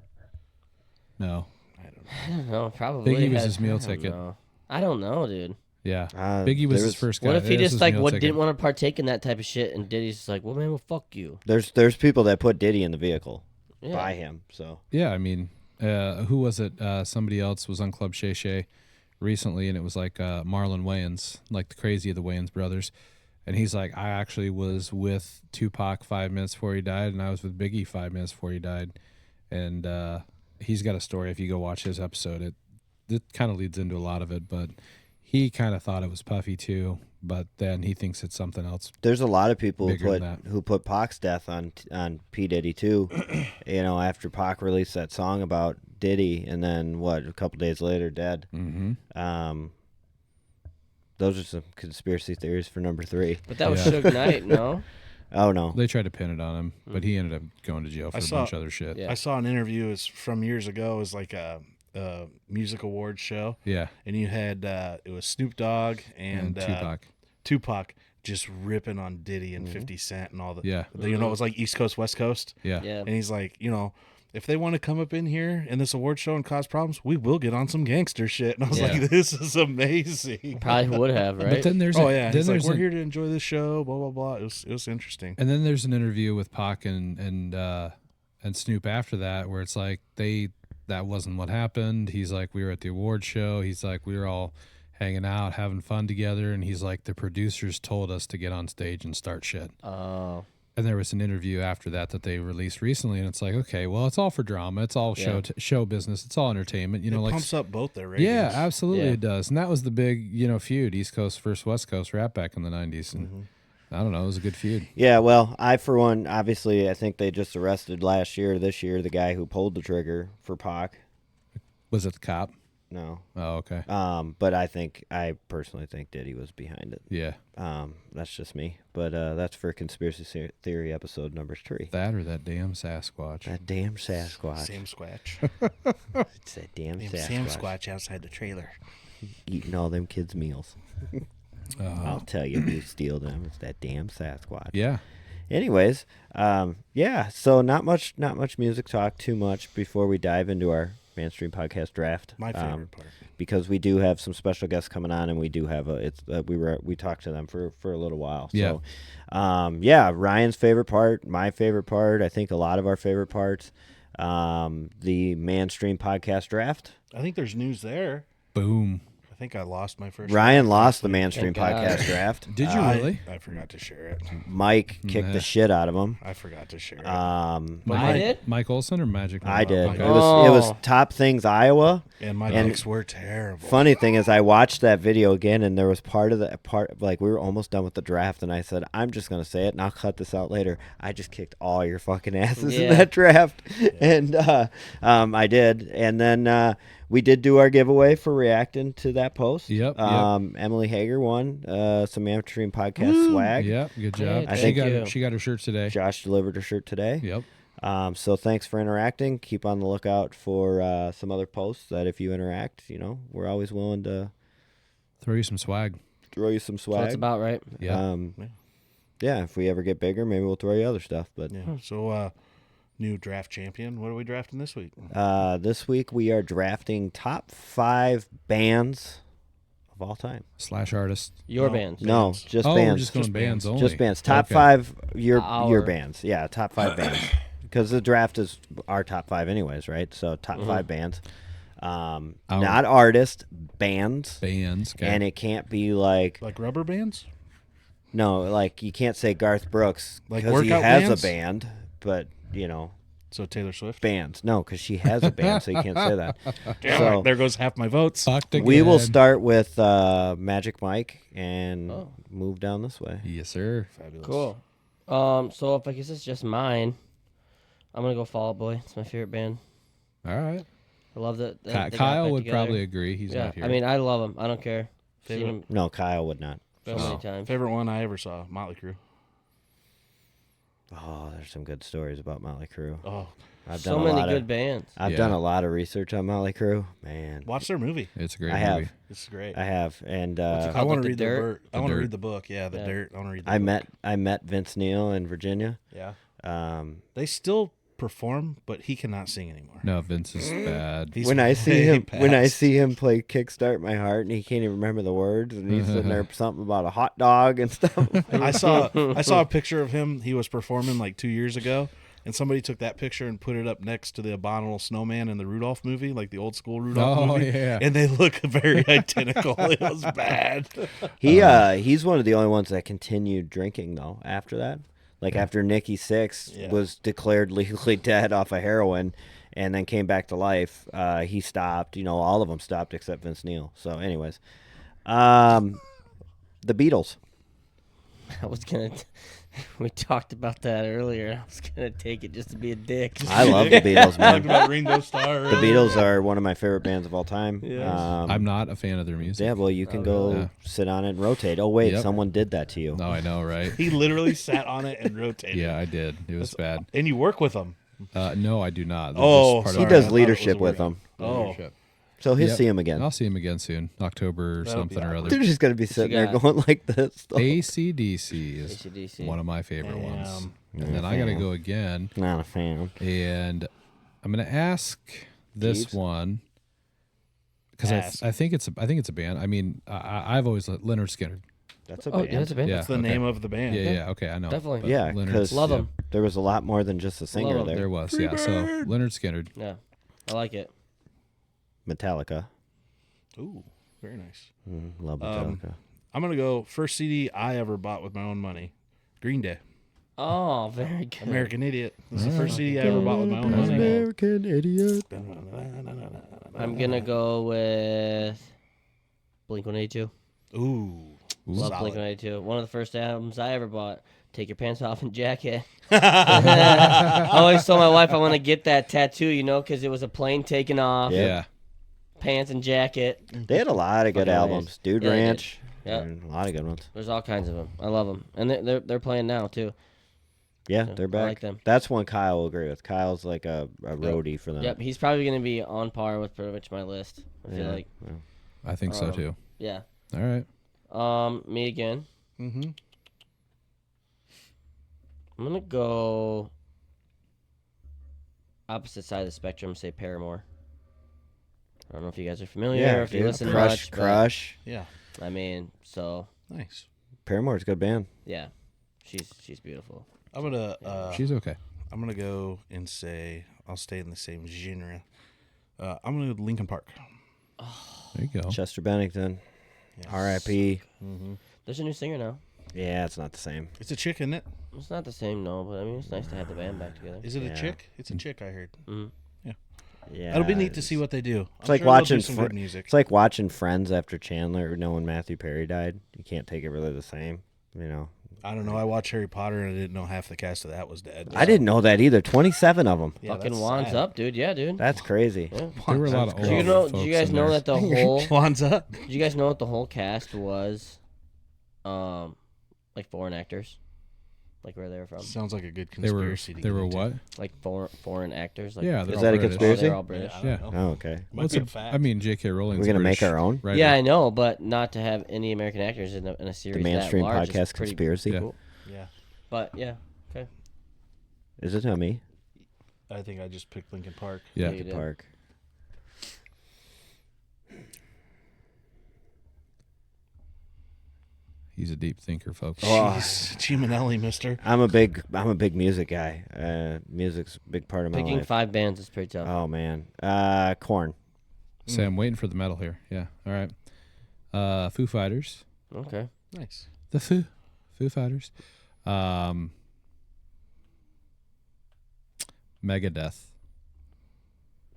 No. I don't know. Probably. Biggie was had- his meal I don't ticket. know. I don't know, dude. Yeah. Uh, Biggie was there his first guy. What if he That was just his like meal ticket. didn't want to partake in that type of shit, and Diddy's just like, well, man, well, fuck you. There's people that put Diddy in the vehicle Yeah. by him. So Yeah, I mean, who was it? Somebody else was on Club Shay Shay recently, and it was like Marlon Wayans, like the crazy of the Wayans brothers. And he's like, I actually was with Tupac 5 minutes before he died, and I was with Biggie 5 minutes before he died. And he's got a story. If you go watch his episode, it kind of leads into a lot of it, but he kind of thought it was Puffy too, but then he thinks it's something else. there's a lot of people Bigger than who put Pac's death on P Diddy too. After Pac released that song about Diddy, and then a couple days later, dead. Mm-hmm. Those are some conspiracy theories for number 3. But that was Yeah. Suge Knight, no? Oh no, They tried to pin it on him, but he ended up going to jail for I a saw- bunch of other shit. Yeah. I saw an interview from years ago. It was like a music awards show, Yeah. and you had it was Snoop Dogg and Tupac just ripping on Diddy and 50 Cent and all the Yeah. it was like East Coast, West Coast. Yeah. Yeah. And he's like, if they want to come up in here in this award show and cause problems, we will get on some gangster shit. And I was Yeah. like, this is amazing. Probably would have, right? But then there's Oh a, yeah, then he's like, there's we're an- here to enjoy this show. Blah blah blah. It was interesting. And then there's an interview with Pac and Snoop after that where it's like that wasn't what happened. He's like, we were at the award show. He's like, we were all hanging out, having fun together, and he's like, the producers told us to get on stage and start shit. Oh. And there was an interview after that they released recently, and it's like, okay, well, it's all for drama, it's all Yeah. show business, it's all entertainment, It like pumps up both their ratings. yeah, absolutely Yeah. it does. And that was the big feud, East Coast versus West Coast rap back in the 90s, and I don't know, it was a good feud. yeah. Well, I for one, obviously, I think they just arrested this year the guy who pulled the trigger for Pac. Was it the cop? No, Oh, okay. but I personally think Diddy was behind it. Yeah, That's just me. But that's for conspiracy theory episode number 3. that or that damn Sasquatch. That damn Sasquatch. Sam Squatch. It's that damn Damn Sasquatch. Sam Squatch outside the trailer. Eating all them kids' meals. I'll tell you who steal them. It's that damn Sasquatch. Yeah. Anyways, yeah. So not much music talk too much before we dive into our mainstream podcast draft. My favorite part. Because we do have some special guests coming on, and we do have we talked to them for a little while. Yeah. So, yeah, Ryan's favorite part, my favorite part, I think a lot of our favorite parts, the mainstream podcast draft. I think there's news there. Boom. I think I lost my first. Ryan draft lost the last week. Manstream Thank God. podcast draft. Did you really? I forgot to share it. Mike kicked the shit out of him. I forgot to share it. But I did? Mike Olson or Magic? I did. Okay. It was Oh. top things Iowa. and my and- picks were terrible. Funny thing is, I watched that video again, and there was like we were almost done with the draft, and I said, I'm just gonna say it, and I'll cut this out later. I just kicked all your fucking asses in Yeah. that draft, and I did, and then we did do our giveaway for reacting to that post. Yep, Emily Hager won some Manstream podcast swag. Yep, good job. Hey, She thank got you. she got her shirt today. Josh delivered her shirt today. Yep. So thanks for interacting. Keep on the lookout for some other posts that if you interact, we're always willing to Throw you some swag. throw you some swag. That's about right. Yeah. Yeah, if we ever get bigger, maybe we'll throw you other stuff. But Yeah. So, new draft champion. What are we drafting this week? this week we are drafting top 5 bands of all time. / artist. Your No. band. No, Bands. just Oh, bands. we're just going Just bands bands. only. Just bands. Top Okay. 5 your Our- bands. Yeah, top 5 bands. Because the draft is our top 5 anyways, right? So top 5 bands. Not artists, bands. Bands. Okay. And it can't be like Like rubber bands? no, like you can't say Garth Brooks Like because he workout has bands? a band, but So Taylor Swift? bands. No, because she has a band, so you can't say that. Damn So- it, there goes half my votes. Fucked We will again. start with Magic Mike and move down this way. Yes, sir. Fabulous. Cool. So if I guess it's just mine, I'm gonna go Fall Out Boy. It's my favorite band. All right. I love that. they got Kyle back would together. probably agree. He's Yeah, not here. I mean, I love them. I don't care. Seen Favorite- them No, Kyle would not. so many times. Favorite one I ever saw, Motley Crue. Oh, there's some good stories about Motley Crue. Oh, I've So done a many lot good of, bands. I've Yeah. done a lot of research on Motley Crue. Man, watch their movie. it's a great I have. movie. It's great. I have, and What's it I called? want Like to The read the Dirt? book. I want to Dirt. read the book. Yeah, the Yeah. dirt. I want to read. The I book. met Vince Neil in Virginia. Yeah, Um, they still perform, but he cannot sing anymore. No, Vince is bad. He's when I see way him past. play "Kickstart My Heart" and he can't even remember the words, and he's sitting there something about a hot dog and stuff. I saw a picture of him. He was performing like 2 years ago, and somebody took that picture and put it up next to the Abominable Snowman in the Rudolph movie, like the old school Rudolph Oh, movie. yeah. And they look very identical. It was bad. He's one of the only ones that continued drinking though after that. Like after Nikki Sixx Yeah. was declared legally dead off of heroin and then came back to life, he stopped. All of them stopped except Vince Neil. So anyways, the Beatles. I was gonna. We talked about that earlier. I was gonna take it just to be a dick. I love the Beatles, Talked man. about Ringo Starr. The Beatles are one of my favorite bands of all time. I'm not a fan of their music. Yeah, well, you can go Yeah. sit on it and rotate. Oh, wait, Yep. someone did that to you. No, I know, right? He literally sat on it and rotated. Yeah, I did. It was bad. And you work with him. No, I do not. They're Oh, just part He of sorry. does I thought it leadership was with a them. Oh, leadership. So he'll Yep. see him again. I'll see him again soon, October or That'll something be or awkward. They're other. just going to be sitting there got? going like this. AC/DC is AC/DC. one of my favorite ones. Damn. And then I got to go again, Not a fan. and I'm going to ask this Jeeves? one because Ask. I think it's a band. I mean, I've always Leonard Skinner. That's a Oh, band. yeah, that's a band. Yeah, That's the okay. name of the band. Yeah, okay, I know. Definitely. but Yeah, Leonard- 'cause- Love them. There was a lot more than just a singer Love 'em. there. There was, yeah. So Leonard Skinner. Yeah, I like it. Metallica. Ooh, very nice. Love Metallica. I'm going to go first CD I ever bought with my own money. Green Day. Oh, very good. American Idiot. This is the first CD I ever bought with my own money. American Idiot. I'm gonna go with Blink-182. Ooh. Love solid. Blink-182. One of the first albums I ever bought. Take Your Pants Off and Jacket. I always told my wife I want to get that tattoo, because it was a plane taking off, Yeah. Yeah. pants and jacket. They had a lot of good Fucking albums. nice. Dude Yeah, they did. Ranch. Yeah. and a lot of good ones. There's all kinds of them. I love them, and they're playing now too. Yeah, Yeah, they're I back. like them. That's one Kyle will agree with. Kyle's like a roadie for them. Yep, he's probably gonna be on par with pretty much my list. I feel Yeah. like, I think so too. yeah. All right. Me again. Mm-hmm. I'm gonna go opposite side of the spectrum. Say Paramore. I don't know if you guys are familiar, Yeah, or if you dude. listen Crush, much. but, Crush. Yeah. I mean, so Nice. Paramore's a good band. yeah, she's beautiful. I'm gonna She's okay. I'm gonna go and say I'll stay in the same genre. I'm gonna go Linkin Park. There you go. Chester Bennington. Yes. R.I.P. There's a new singer now. Yeah, it's not the same. It's a chick, isn't it? It's not the same, no, but I mean, it's nice to have the band back together. Is it Yeah. a chick? It's a chick, I heard. Yeah, It'll be neat to see what they do. It's like sure they'll do watching some good music. It's like watching Friends after Chandler, knowing Matthew Perry died. You can't take it really the same, you know. I don't know. I watched Harry Potter and I didn't know half the cast of that was dead. I didn't know that either. 27 of them. Yeah, Fucking that's Wands sad. up, dude. Yeah, dude. That's crazy. Yeah. There were a lot of Sounds old Do you know? folks Do you guys in know there. that the whole? Wands up. Did you guys know what the whole cast was? Like foreign actors, like where they were from. Sounds like a good They were conspiracy. to they get were into. what? Like foreign actors. Like Yeah, they're Is all that a British. conspiracy? They're all British. I don't Yeah. know. Oh, okay. Might What's be a a- fact. I mean, J.K. Rowling's We're gonna make British our own? writer. Yeah, I know, but not to have any American actors in a series The that mainstream large is podcast pretty conspiracy. Yeah. cool. Yeah, But yeah, okay. Is it on me? I think I just picked Lincoln Park. Yeah. You did. Park. He's a deep thinker, folks. Oh. Jeez, Chiminelli, mister. I'm a big music guy. Music's a big part of my Picking life. 5 bands is pretty tough. Oh man. Corn. Say, I'm waiting for the metal here. Yeah. All right. Foo Fighters. Okay. Nice. The Foo Fighters. Megadeth.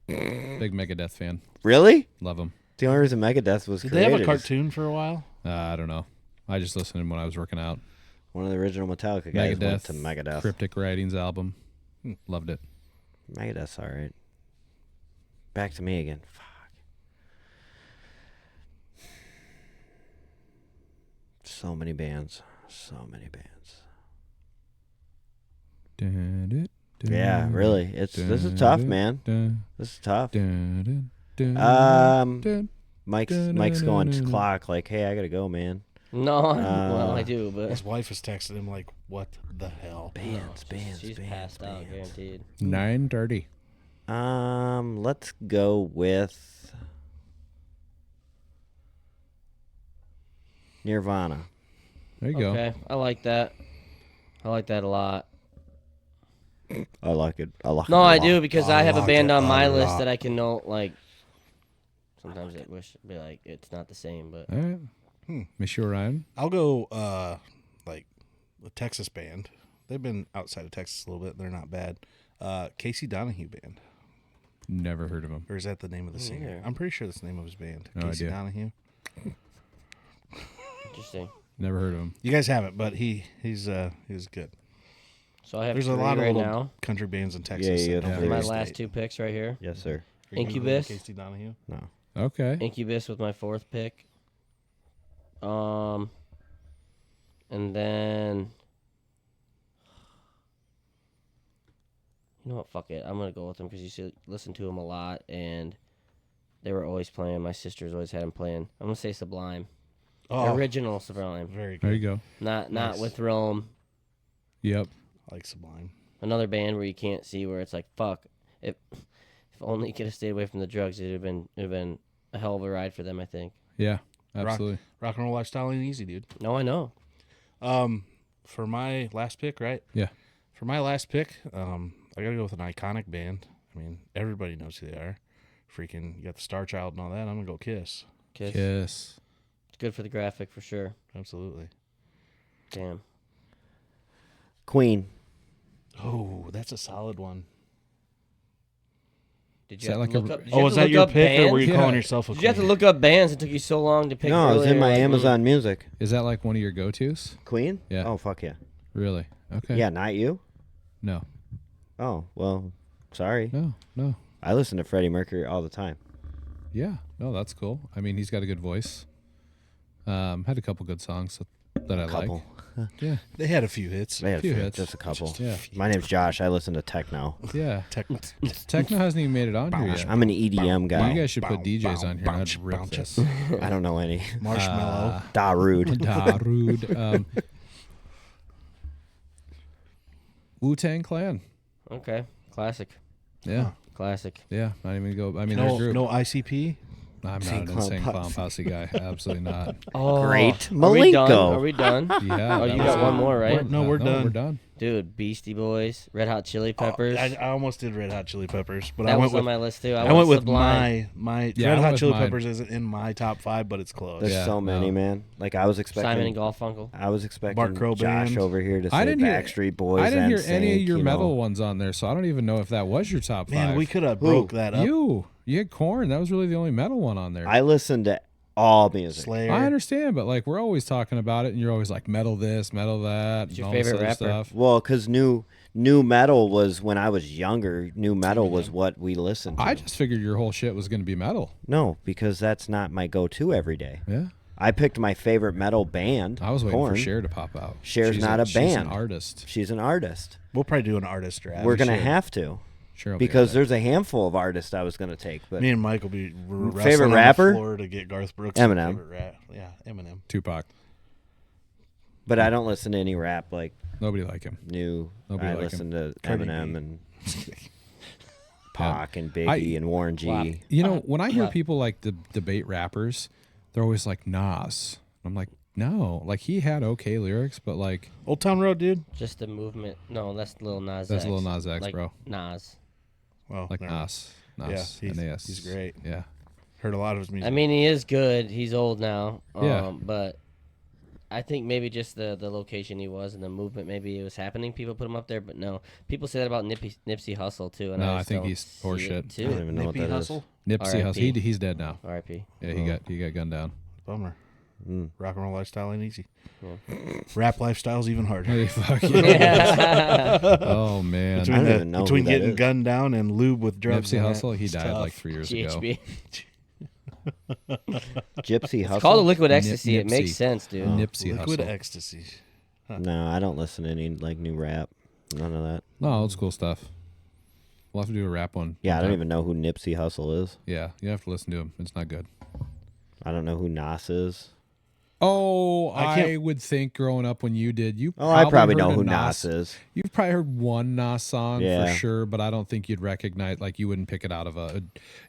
Big Megadeth fan. Really? Love them. The only reason Megadeth was Did they have a created is cartoon for a while? I don't know. I just listened to them when I was working out. one of the original Metallica guys went Megadeth. to Megadeth. Cryptic Writings album. Loved it. Megadeth's all right. Back to me again. Fuck. So many bands. Yeah, really. This is tough, man. This is tough. Mike's going clock like, hey, I gotta go, man. No, well, I do, but His wife has texted him like, "What the hell?" Bands. she's passed out, guaranteed. 9:30. Let's go with Nirvana. There you go. Okay, I like that. I like that a lot. I like it. I like it. No, a I lot. do because I have a like band it on a my list lot. that I can know. Like sometimes I wish it'd be like it's not the same, but All right. Miss you, Ryan. I'll go like a Texas band. They've been outside of Texas a little bit. They're not bad. Casey Donahue Band. Never heard of him. Or is that the name of the singer? either. I'm pretty sure that's the name of his band. No Casey idea. Donahue. interesting. Never heard of him. You guys haven't, but he's good. So I have There's three a lot of right little now. country bands in Texas. you that have don't three. My really last state. 2 picks right here. Yes, sir. Are you gonna go Incubus. with Casey Donahue. No. Okay. Incubus with my 4th pick. And then you know what? Fuck it. I'm gonna go with them because you see, listen to them a lot, and they were always playing. My sisters always had them playing. I'm gonna say Sublime, Oh, original Sublime, very There good. you go. not Nice. with Rome. Yep. I like Sublime. Another band where you can't see where it's like fuck. If only you could have stayed away from the drugs, it'd have been a hell of a ride for them. I think. Yeah. Absolutely. Rock and roll lifestyle ain't easy, dude. No, I know. For my last pick, right? Yeah. For my last pick, I gotta go with an iconic band. I mean, everybody knows who they are. Freaking, you got the Star Child and all that. I'm gonna go Kiss. Kiss. Kiss. It's good for the graphic for sure. Absolutely. Damn. Queen. Oh, that's a solid one. Did Is you that have like to a- look up? did you Oh, have was to that look your up pick, or were bands? you Yeah. calling yourself a Did you have to queen? look up bands? It took you so long to pick. No, it's in earlier, my like, Amazon Music. Is that like one of your go-tos? Queen? Yeah. Oh, fuck yeah. Really? Okay. Yeah, not you? No. Oh, well, sorry. No. I listen to Freddie Mercury all the time. Yeah. No, that's cool. I mean, he's got a good voice. Had a couple good songs that I Couple. like. Yeah. They had a few hits. They had Few hits. just a couple. Yeah. My name's Josh. I listen to techno. Yeah. Tech- Techno hasn't even made it on here yet. I'm an EDM guy. You guys should put Bow, DJs bow, on here. bow, I'd rip bow, this. I don't know any. Marshmallow. Darude. Darude. Wu-Tang Clan. Okay. Classic. Yeah. Classic. Yeah. Not even go. I mean, their no, group. no ICP. I'm not Insane an Clown insane clown Posse. posse guy. Absolutely not. Oh, Great. Are we done? Malenko. Are we done? Yeah. Oh, that you was got it. one more, right? No, we're done. We're done. Dude, Beastie Boys, Red Hot Chili Peppers. I almost did Red Hot Chili Peppers, but that I was went on with my list too. I went with Sublime. my Yeah, I Red went Hot with Chili mine. Peppers isn't in my top 5, but it's close. There's Yeah, so many, no. man. Like I was expecting Simon and Garfunkel. I was expecting Bart Crow Josh Band. over here to say I didn't hear Backstreet Boys. I didn't hear any of NSYNC, your you metal know. ones on there, so I don't even know if that was your top 5. Man, we could have broke that up. You had Korn. That was really the only metal one on there. I listened to all music. Slayer. I understand, but like we're always talking about it, and you're always like metal this, metal that, and your all this favorite other rapper? stuff. Well, because new metal was when I was younger. New metal was what we listened to. I just figured your whole shit was going to be metal. No, because that's not my go-to every day. Yeah, I picked my favorite metal band. I was waiting Korn. for Cher to pop out. Cher's She's not a she's band. an artist. She's an artist. We'll probably do an artist draft. We're gonna should. have to Sure, will be because alright. there's a handful of artists I was gonna take, but Me and Mike will be wrestling Favorite on the rapper? floor to get Garth Brooks. Eminem. Favorite rap. Yeah, Eminem. Tupac. but I don't listen to any rap like Nobody like him. new. Nobody I like listen to Cardi Eminem B. and Pac and Biggie and Warren G. Wow. You know, when I hear Wow. people like debate rappers, they're always like Nas. I'm like, no, like he had okay lyrics, but like Old Town Road, dude. Just the movement. No, that's Lil Nas That's X. Lil Nas X, like bro. Nas. Well, like no. Nas. Yeah, Nas. Nas. he's great. Yeah. Heard a lot of his music. I mean, he is good. He's old now. Yeah. But I think maybe just the location he was and the movement, maybe it was happening. People put him up there, but no. People say that about Nipsey Hussle too. And No, I I just think don't he's see horseshit. it, I don't too. even know what Nippy that is. Hussle. Nipsey Hussle. R.I.P. He's dead now. R.I.P. Yeah, he got gunned down. Bummer. Mm. Rock and roll lifestyle ain't easy. Rap lifestyle's even harder. Hey, fuck yeah. Oh man. I Between, don't even know between who that getting is. gunned down and lube with drugs. Nipsey in it, Hussle, he it's died tough. like 3 years ago. GHB. Gypsy Hustle. It's called a liquid ecstasy. It Nipsey. makes sense, dude. Nipsey Liquid Hussle. ecstasy. No, I don't listen to any like new rap. None of that. No, old school stuff. We'll have to do a rap one. Yeah, I don't sometime. even know who Nipsey Hussle is. Yeah, you have to listen to him. It's not good. I don't know who Nas is. Oh, I I, can't- would think growing up when you did, you Oh, I probably heard know a who Nas is. You've probably heard one Nas song Yeah. for sure, but I don't think you'd recognize. Like you wouldn't pick it out of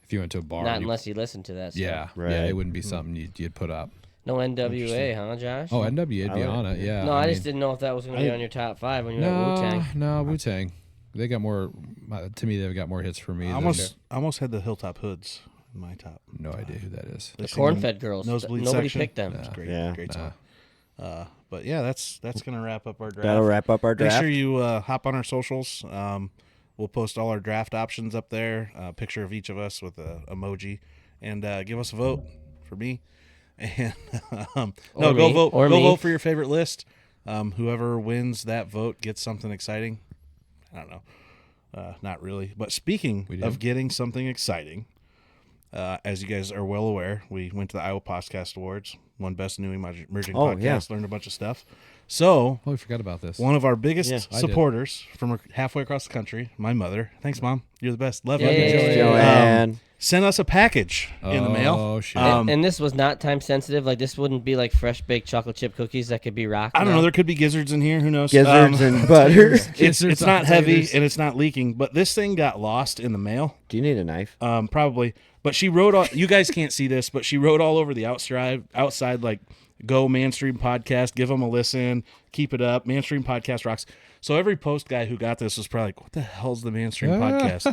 if you went to a bar. Not you- unless you listen to that stuff. yeah, Right. yeah, it wouldn't be something you'd put up. No NWA, huh, Josh? Oh, NWA'd be I on it. Yeah. no, I mean, just didn't know if that was going to be on your top 5 when you were at No, Wu-Tang. no, Wu Tang. They got more. To me, they've got more hits for me. I than- almost had the Hilltop Hoods in my top. no idea who that is. They The sing in Corn-Fed Girls. Nosebleed Nobody section. picked them. It's great, Yeah. great song. But yeah, that's gonna wrap up our draft. That'll wrap up our Make draft. sure you hop on our socials. We'll post all our draft options up there. A picture of each of us with a emoji, and give us a vote for me. And no, Or go me. vote. Or go me. vote for your favorite list. Whoever wins that vote gets something exciting. I don't know. Not really. But speaking We of do. getting something exciting, as you guys are well aware, we went to the Iowa Podcast Awards, won Best New Emerging Oh, Podcast, yeah. learned a bunch of stuff. So Oh, I forgot about this. one of our biggest Yeah, I did. supporters from halfway across the country, my mother. Thanks, Mom. You're the best. Love you. Yay. Joanne. Sent us a package in the mail. Oh shit. And this was not time sensitive. Like this wouldn't be like fresh baked chocolate chip cookies that could be rocked. I don't know. now. There could be gizzards in here. Who knows? Gizzards and butter. It's Gizzards not on heavy taters. and it's not leaking, but this thing got lost in the mail. Do you need a knife? Probably. But she wrote all, you guys can't see this, but she wrote all over the outside like, go Manstream Podcast, give them a listen, keep it up. Manstream Podcast rocks. So every post guy who got this was probably like, what the hell's the Manstream Podcast?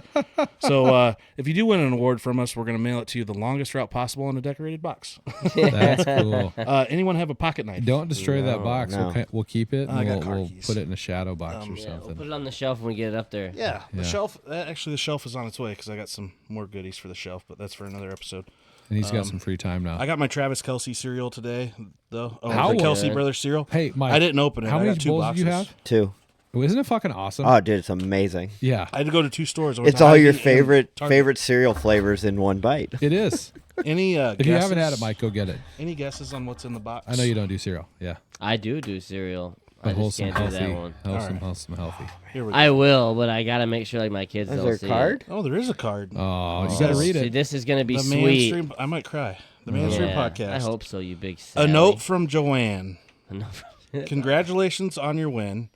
So if you do win an award from us, we're going to mail it to you the longest route possible in a decorated box. That's cool. Anyone have a pocket knife? Don't destroy that box. no. We'll keep it. I And got car we'll keys. put it in a shadow box or Yeah, something. we'll put it on the shelf when we get it up there. Yeah, the Yeah. shelf. Actually, the shelf is on its way because I got some more goodies for the shelf, but that's for another episode. And he's got some free time now. I got my Travis Kelsey cereal today, though. Oh, How the Kelsey good. Brothers cereal. Hey, Mike. I didn't open it. How I many got two bowls boxes. do you have? 2. Isn't it fucking awesome? Oh, dude, it's amazing. Yeah, I had to go to two stores. I went It's to all your Hy-Vee and favorite Target. cereal flavors in one bite. it is. Any If you haven't had it, Mike, go get it. Any guesses on what's in the box? I know you don't do cereal. Yeah, I do cereal. I but just wholesome, can't do healthy, that one. wholesome, healthy. Here we go. I will, but I gotta make sure like my kids Is don't there a see card? it. Oh, there is a card. Oh, you It gotta says- read See, it. this is gonna be the sweet. Mainstream. I might cry. The Mainstream Yeah, Podcast. I hope so, you big. A Sally. note from Joanne. A note. Congratulations on your win.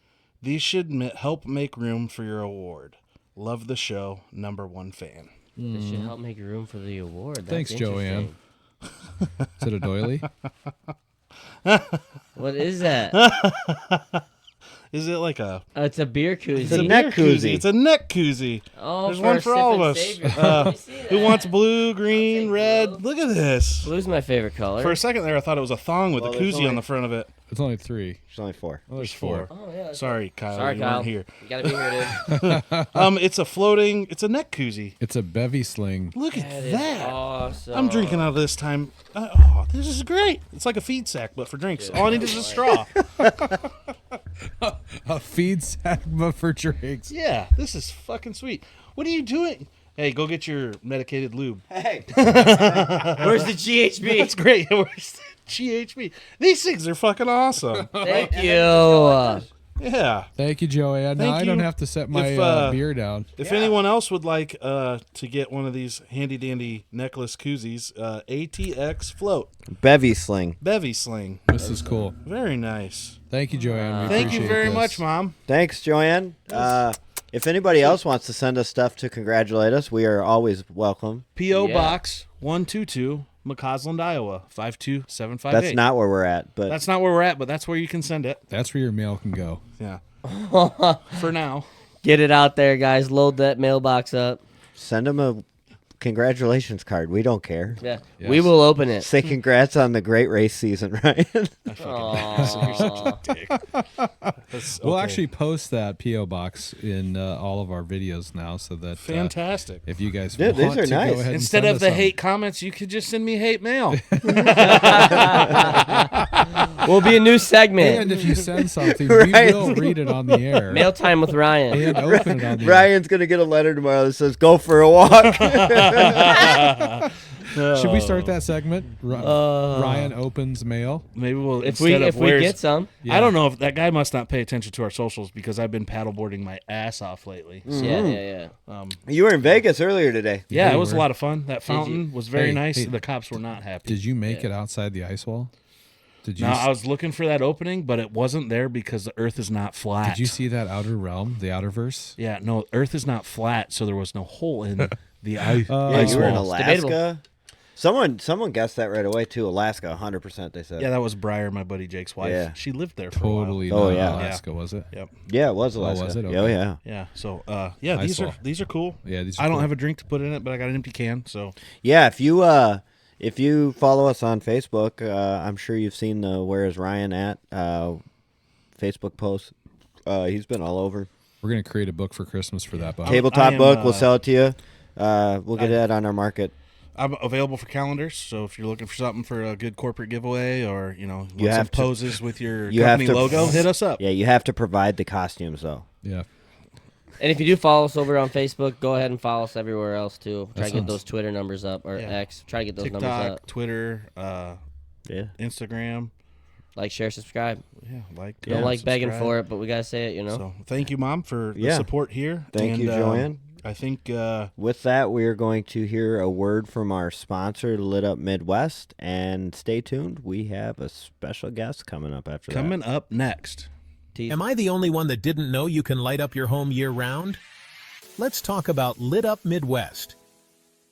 These should help make room for your award. Love the show. #1 fan. This should help make room for the award. That's Thanks, Joanne. interesting. Is it a doily? What is that? Is it like a? It's a beer koozie. It's a neck koozie. It's a neck koozie. Oh, There's for one a for all of sip us. and save. Let me see Who that. wants blue, green, take red? blue. Look at this. Blue's my favorite color. For a second there, I thought it was a thong with Well, a there's koozie only- on the front of it. It's only 3. There's only 4. Oh, there's Four. 4. Oh yeah. Sorry, Kyle. Sorry, you Kyle. weren't here. You gotta be here, dude. It's a neck koozie. It's a bevy sling. Look That at is that. awesome. I'm drinking out of this time. This is great. It's like a feed sack, but for drinks. All I need is a straw. A feed sack, but for drinks. Yeah, this is fucking sweet. What are you doing? Hey, go get your medicated lube. Hey. Where's the GHB? That's great. Where's the GHB? These things are fucking awesome. Thank you. Yeah. Thank you, Joanne. Now Thank I don't you. have to set my If, beer down. If anyone else would like to get one of these handy dandy necklace koozies, ATX float Bevy sling. bevy sling. This is cool. Very nice. Thank you, Joanne. We Thank you appreciate very this. much, Mom. Thanks, Joanne. If anybody else wants to send us stuff to congratulate us, we are always welcome. P.O. Yeah. Box 122, McCausland, Iowa 52758. That's not where we're at, but That's not where we're at, but that's where you can send it. That's where your mail can go. Yeah. For now. Get it out there, guys. Load that mailbox up. send them a congratulations card. We don't care. Yeah. Yes. We will open it. Say congrats on the great race season, Ryan. Aw. That's We'll okay. actually post that P.O. box in all of our videos now so that Fantastic. if you guys Dude, want these are to nice. go ahead Instead and of send the us some. hate comments, you could just send me hate mail. Will be a new segment. And if you send something, Right. we will read it on the air. Mail time with Ryan. And open it on the air. Ryan's going to get a letter tomorrow that says, go for a walk. Should we start that segment? Ryan opens mail. Maybe we'll If we get some. I don't know if that guy must not pay attention to our socials because I've been paddleboarding my ass off lately. So, Yeah. You were in Vegas earlier today. yeah, you it was a were. lot of fun. That fountain was very Hey, nice. hey. The cops were not happy. Did you make it outside the ice wall? Did you? No, I was looking for that opening, but it wasn't there because the Earth is not flat. Did you see that outer realm, the outerverse? Yeah, no, Earth is not flat, so there was no hole in the ice. Yeah, ice you were in wall. Alaska. Someone guessed that right away, too. Alaska, 100%, they said. Yeah, that was Briar, my buddy Jake's wife. Yeah. She lived there for Totally. a while. Oh, not yeah. Alaska, was it? Yep. Yeah, it was Oh, Alaska. was it? Oh, Okay. yeah. Yeah. So, yeah, I these saw. are cool. Yeah, these are I don't cool. have a drink to put in it, but I got an empty can. So, Yeah, if you follow us on Facebook, I'm sure you've seen the Where Is Ryan At Facebook post. He's been all over. We're gonna create a book for Christmas for that. Bob. Tabletop I am, book, we'll sell it to you. We'll get that on our market. I'm available for calendars. So, if you're looking for something for a good corporate giveaway or, you want You some have to- poses with your you have company to- logo, hit us up. Yeah, you have to provide the costumes, though. Yeah. And if you do follow us over on Facebook, go ahead and follow us everywhere else too. Try to get sounds- those Twitter numbers up or Yeah. X. Try to get those numbers TikTok, up. Twitter, Yeah. Instagram. Like, share, subscribe. Yeah, like. Don't like begging subscribe. for it, but we gotta say it. So, thank you, Mom, for the Yeah. support here. Thank And, you, Joanne. I think With that, we are going to hear a word from our sponsor, Lit Up Midwest, and stay tuned. We have a special guest coming up after that. coming up next. Am I the only one that didn't know you can light up your home year-round? Let's talk about Lit Up Midwest.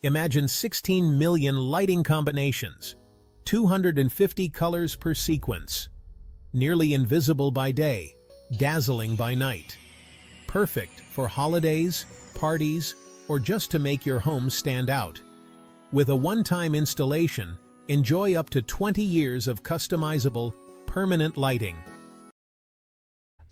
Imagine 16 million lighting combinations, 250 colors per sequence, nearly invisible by day, dazzling by night. Perfect for holidays, parties, or just to make your home stand out. With a one-time installation, enjoy up to 20 years of customizable, permanent lighting.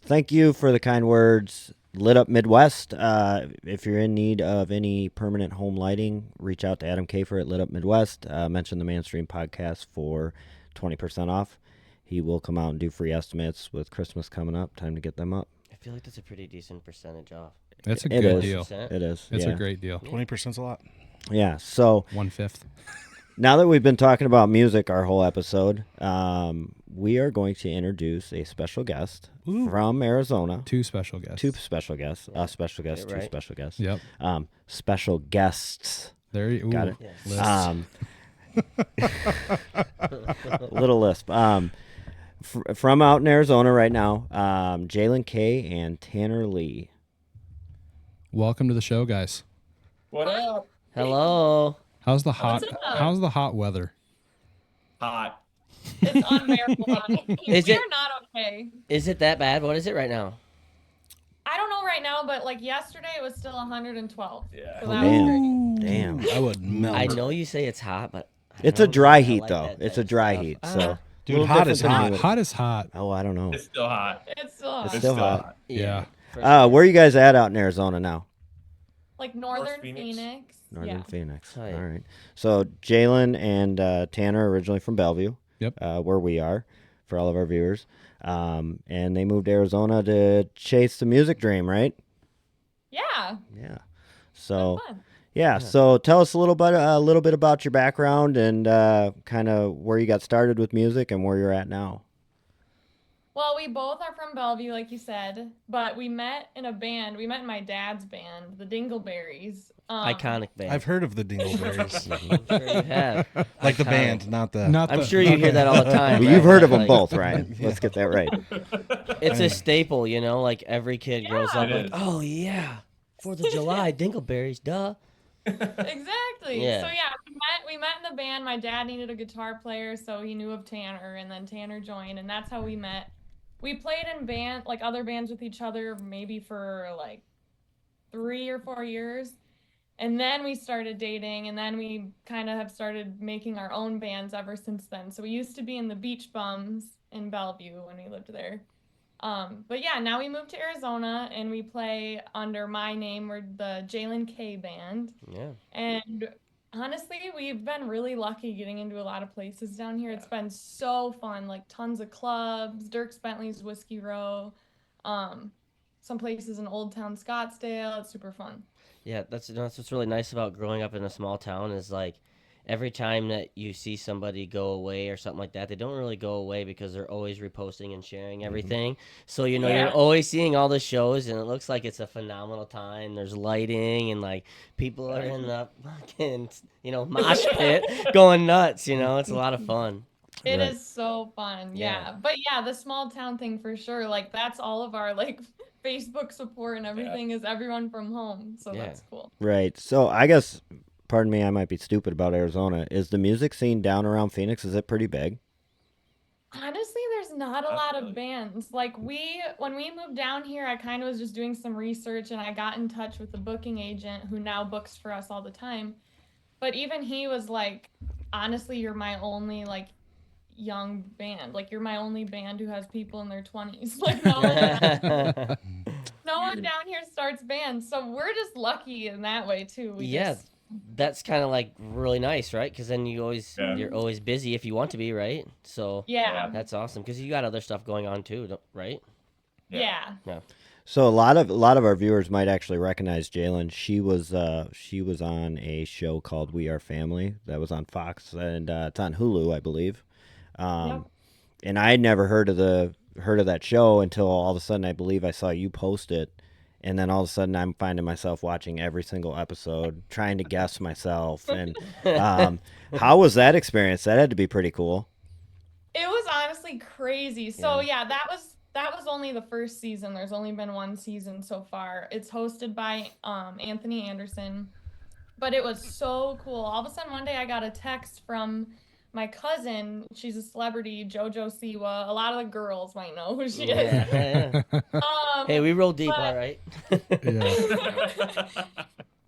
Thank you for the kind words, Lit Up Midwest. If you're in need of any permanent home lighting, reach out to Adam Kafer at Lit Up Midwest. Mention the Mainstream Podcast for 20% off. He will come out and do free estimates with Christmas coming up. Time to get them up. I feel like that's a pretty decent percentage off. That's a It good is. deal. It is. It's yeah. a great deal. 20%'s a lot. Yeah. So 1/5. now that we've been talking about music our whole episode, we are going to introduce a special guest from Arizona. Two special guests. Two special guests. Special guests. Get it Two right. special guests. Yep. Special guests. There you Got ooh, it. lists. Little lisp. From out in Arizona right now, Jaelyn Kay and Tanner Lee. Welcome to the show, guys. Hello. How's the hot weather? Hot. It's unbearable. Is it- We're not okay. Is it that bad? What is it right now? I don't know right now, but like yesterday it was still 112. Yeah. So that was great. Damn. I would melt. I know you say it's hot, but I It's a don't know. dry I heat like though. that It's type a dry stuff. heat. So Dude, little hot is different than hot. you- Hot is hot. Oh, I don't know. It's still hot. It's still hot. It's still hot. Yeah. for sure. Where are you guys at out in Arizona now? Like northern Phoenix. Phoenix. Northern Yeah. Phoenix. Tight. All right. So Jaelyn and Tanner are originally from Bellevue. Yep. Where we are, for all of our viewers. And they moved to Arizona to chase the music dream, right? Yeah. Yeah. So Fun. yeah. So tell us a little bit about your background and kind of where you got started with music and where you're at now. Well, we both are from Bellevue, like you said, but we met in a band. We met in my dad's band, the Dingleberries. Iconic band. I've heard of the Dingleberries. I'm sure you have. Like the Iconic. band, not the. Not I'm the- sure you hear that all the time. Well, right? you've heard of them Like, both, Ryan. Let's get that right. It's a staple, you know. Like every kid grows Yeah. up It like, is. oh yeah, 4th of July, Dingleberries, duh. Exactly. Yeah. So yeah, we met in the band. My dad needed a guitar player, so he knew of Tanner, and then Tanner joined, and that's how we met. We played in band, like other bands with each other, maybe for like 3 or 4 years. And then we started dating, and then we kind of have started making our own bands ever since then. So we used to be in the Beach Bums in Bellevue when we lived there. But yeah, now we moved to Arizona, and we play under my name. We're the Jaelyn Kay Band. Yeah. And honestly, we've been really lucky getting into a lot of places down here. It's been so fun, like tons of clubs, Dierks Bentley's Whiskey Row, some places in Old Town Scottsdale. It's super fun. Yeah, that's what's really nice about growing up in a small town is like every time that you see somebody go away or something like that, they don't really go away because they're always reposting and sharing everything. So you know Yeah. you're always seeing all the shows and it looks like it's a phenomenal time. There's lighting and like people are in the fucking mosh pit going nuts. You know, it's a lot of fun. It Right. is so fun. Yeah. Yeah. But yeah, the small town thing for sure. Like that's all of our like Facebook support and everything is everyone from home. So Yeah. that's cool. Right. So I guess, pardon me, I might be stupid about Arizona. Is the music scene down around Phoenix? Is it pretty big? Honestly, there's not a Not lot really. of bands. Like when we moved down here, I kind of was just doing some research and I got in touch with the booking agent who now books for us all the time. But even he was like, honestly, you're my only like young band. Like you're my only band who has people in their 20s. Like no one down here starts bands. So we're just lucky in that way too. We Yeah, just- that's kind of like really nice, right? Because then you're Yeah. always busy if you want to be, right? So yeah. that's awesome because you got other stuff going on too, right? Yeah. So a lot of our viewers might actually recognize Jaelyn. She was on a show called We Are Family that was on Fox and it's on Hulu, I believe. And I had never heard of that show until all of a sudden I believe I saw you post it, and then all of a sudden I'm finding myself watching every single episode, trying to guess myself. And how was that experience? That had to be pretty cool. It was honestly crazy. So yeah, that was only the first season. There's only been one season so far. It's hosted by Anthony Anderson. But it was so cool. All of a sudden one day I got a text from my cousin. She's a celebrity, JoJo Siwa. A lot of the girls might know who she is. Yeah. Hey, we roll deep, but- all right? Yeah.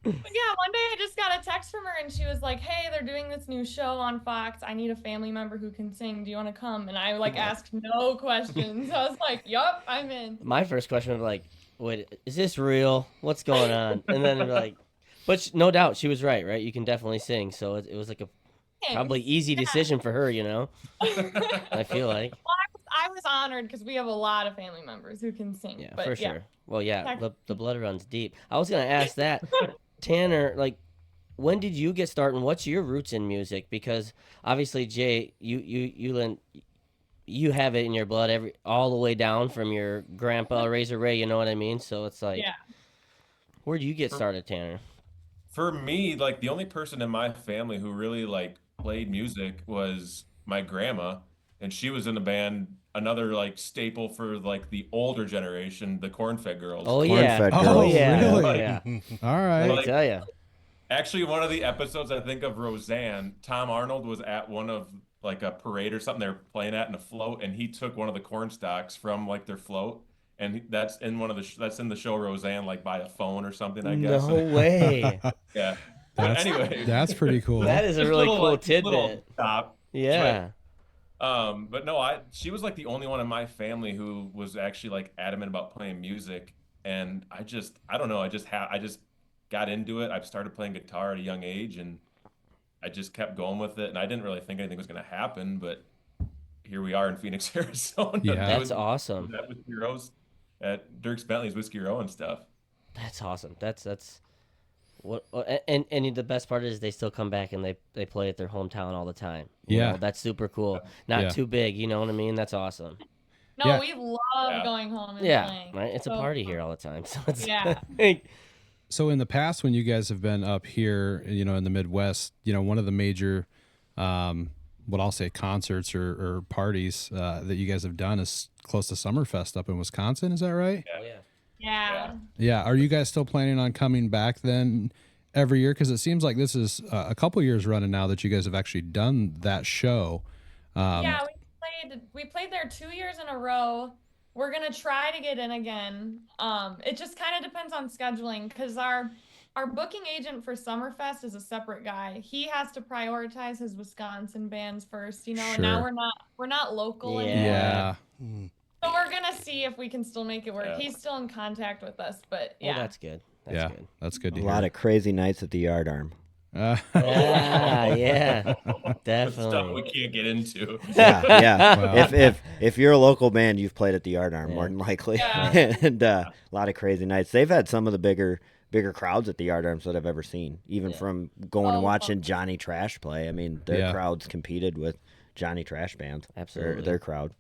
But yeah, one day I just got a text from her and she was like, "Hey, they're doing this new show on Fox. I need a family member who can sing. Do you want to come?" And I like asked no questions. I was like, "Yup, I'm in." My first question was like, wait, is this real? What's going on? And then like, but no doubt she was right? You can definitely sing. So it was like a probably easy decision for her, I feel like. I was honored because we have a lot of family members who can sing. Yeah, but for sure. Well, yeah, the blood runs deep. I was going to ask that. Tanner, like, when did you get started and what's your roots in music? Because obviously, Jay, you have it in your blood all the way down from your grandpa, Razor Ray, you know what I mean? So it's like, where do you get started, Tanner? For me, like the only person in my family who really like played music was my grandma, and she was in a band, another like staple for like the older generation, the Corn-Fed Girls. Oh, yeah. Corn-Fed Oh, Girls. yeah. really? Oh, yeah. All right. Let me Like- tell you. Actually, one of the episodes I think of Roseanne, Tom Arnold was at one of like a parade or something they were playing at in a float, and he took one of the corn stalks from like their float, and that's in one of the that's in the show Roseanne, like by a phone or something, I guess. No way. Yeah. But anyway, That's pretty cool. That is a just really little, cool like, just little tidbit. stop. Yeah. But no, she was like the only one in my family who was actually like adamant about playing music, and I don't know, I just got into it. I've started playing guitar at a young age, and I just kept going with it, and I didn't really think anything was going to happen, but here we are in Phoenix, Arizona. Yeah. That's awesome. That Whiskey Rose at Dirks Bentley's Whiskey Row and stuff. That's awesome. That's what and the best part is they still come back and they play at their hometown all the time. You Yeah. know, that's super cool. Not Yeah. too big, you know what I mean? That's awesome. No, Yeah. we love Yeah. going home and Yeah, playing. right. It's a So party fun. here all the time. So it's Yeah. So in the past, when you guys have been up here, in the Midwest, one of the major, what I'll say, concerts or parties that you guys have done is close to Summerfest up in Wisconsin. Is that right? Oh, yeah. Yeah. Yeah. Are you guys still planning on coming back then every year? Because it seems like this is a couple years running now that you guys have actually done that show. Yeah, we played there 2 years in a row. We're gonna try to get in again. It just kind of depends on scheduling because our booking agent for Summerfest is a separate guy. He has to prioritize his Wisconsin bands first, and now Sure. we're not local Yeah. anymore. Yeah. So we're gonna see if we can still make it work. Yeah. He's still in contact with us, but Well, yeah. that's good. That's Yeah. good. That's good to A hear. lot of crazy nights at the Yard Arm. Yeah, Stuff definitely. we can't get into. Yeah, yeah. Wow. If you're a local band, you've played at the Yard Arm more than likely. Yeah. And a lot of crazy nights. They've had some of the bigger crowds at the Yard Arms that I've ever seen. Even from going and Oh, watching fun. Johnny Trash play. I mean, their Yeah. crowds competed with Johnny Trash bands. Absolutely. Their crowd.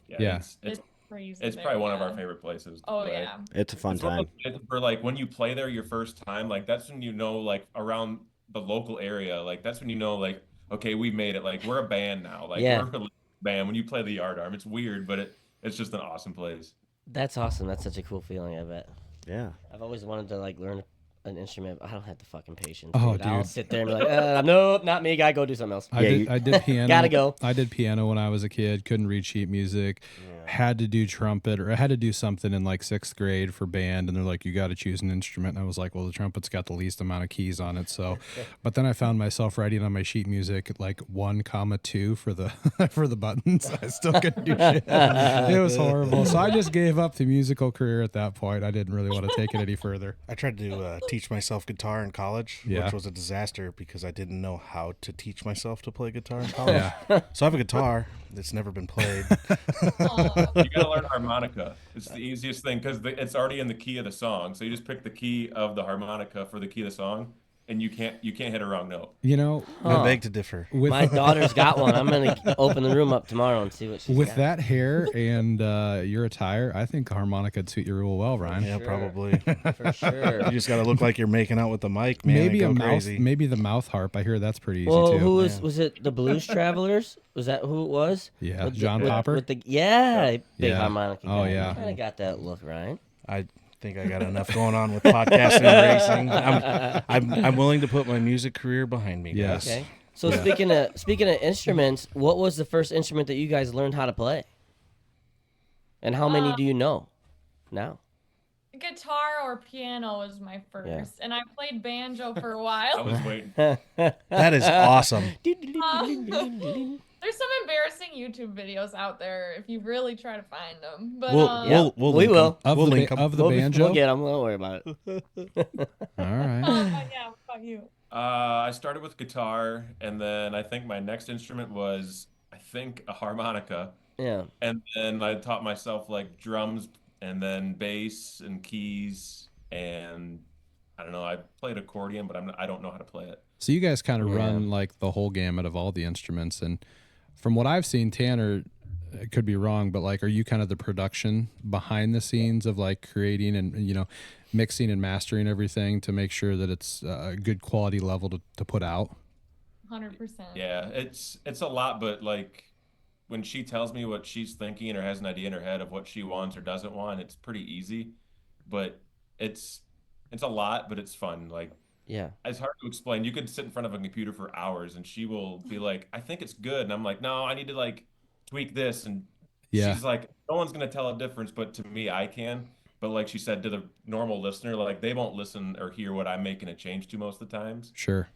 Yeah. It's It's crazy. it's there, probably one of yeah. our favorite places to Oh play. yeah. It's a fun It's one of time. those places where like when you play there your first time, like that's when you know, like around the local area, like that's when you know, like, okay, we made it. Like we're a band now. Like Yeah. we're a band. When you play the Yard Arm, it's weird, but it's just an awesome place. That's awesome. That's such a cool feeling, I bet. Yeah. I've always wanted to like learn an instrument. I don't have the fucking patience. Oh, I'll dude. sit there and be like, nope, not me. Gotta go do something else. I did piano. Gotta go. I did piano when I was a kid. Couldn't read sheet music. Had to do trumpet, or I had to do something in like 6th grade for band. And they're like, you got to choose an instrument. And I was like, well, the trumpet's got the least amount of keys on it. So, but then I found myself writing on my sheet music like 1, 2 for the for the buttons. I still couldn't do shit. It was horrible. So I just gave up the musical career at that point. I didn't really want to take it any further. I tried to teach myself guitar in college, Yeah. which was a disaster because I didn't know how to teach myself to play guitar in college. Yeah. So I have a guitar that's never been played. You gotta learn harmonica. It's the easiest thing because it's already in the key of the song. So you just pick the key of the harmonica for the key of the song, and you can't hit a wrong note. I beg to differ. With My daughter's got one. I'm gonna open the room up tomorrow and see what she's with got. that hair and your attire, I think a harmonica would suit you real well, Ryan. Yeah, Sure. probably. For sure. You just got to look like you're making out with the mic, man. Maybe and a go mouth, crazy. maybe the mouth harp. I hear that's pretty easy Well, too. who was it? The Blues Travelers? Was that who it was? Yeah, With John with, Popper? With the big Yeah. harmonica. Oh, guy. yeah. You kind of got that look, right? I think I got enough going on with podcasting and racing. I'm willing to put my music career behind me. Yes. Guys. Okay. So speaking of instruments, what was the first instrument that you guys learned how to play? And how many do you know now? Guitar or piano was my first, and I played banjo for a I while. was waiting. That is awesome. There's some embarrassing YouTube videos out there if you really try to find them. But We'll we link 'em. will. Of We'll the, link ba- 'em. of the We'll banjo. get them. Don't worry about it. All right. yeah, fuck you. I started with guitar, and then I think my next instrument was, I think, a harmonica. Yeah. And then I taught myself like drums and then bass and keys, and I don't know, I played accordion, but I don't know how to play it. So you guys kind of Yeah. run like the whole gamut of all the instruments, and from what I've seen, Tanner, I could be wrong, but like, are you kind of the production behind the scenes of like creating and mixing and mastering everything to make sure that it's a good quality level to put out? 100%. Yeah, it's a lot, but like when she tells me what she's thinking or has an idea in her head of what she wants or doesn't want, it's pretty easy. But it's a lot, but it's fun. Like Yeah. it's hard to explain. You could sit in front of a computer for hours and she will be like, I think it's good. And I'm like, no, I need to like tweak this. And Yeah, she's like, no one's gonna tell a difference, but to me, I can. But like she said, to the normal listener, like they won't listen or hear what I'm making a change to most of the times. sure.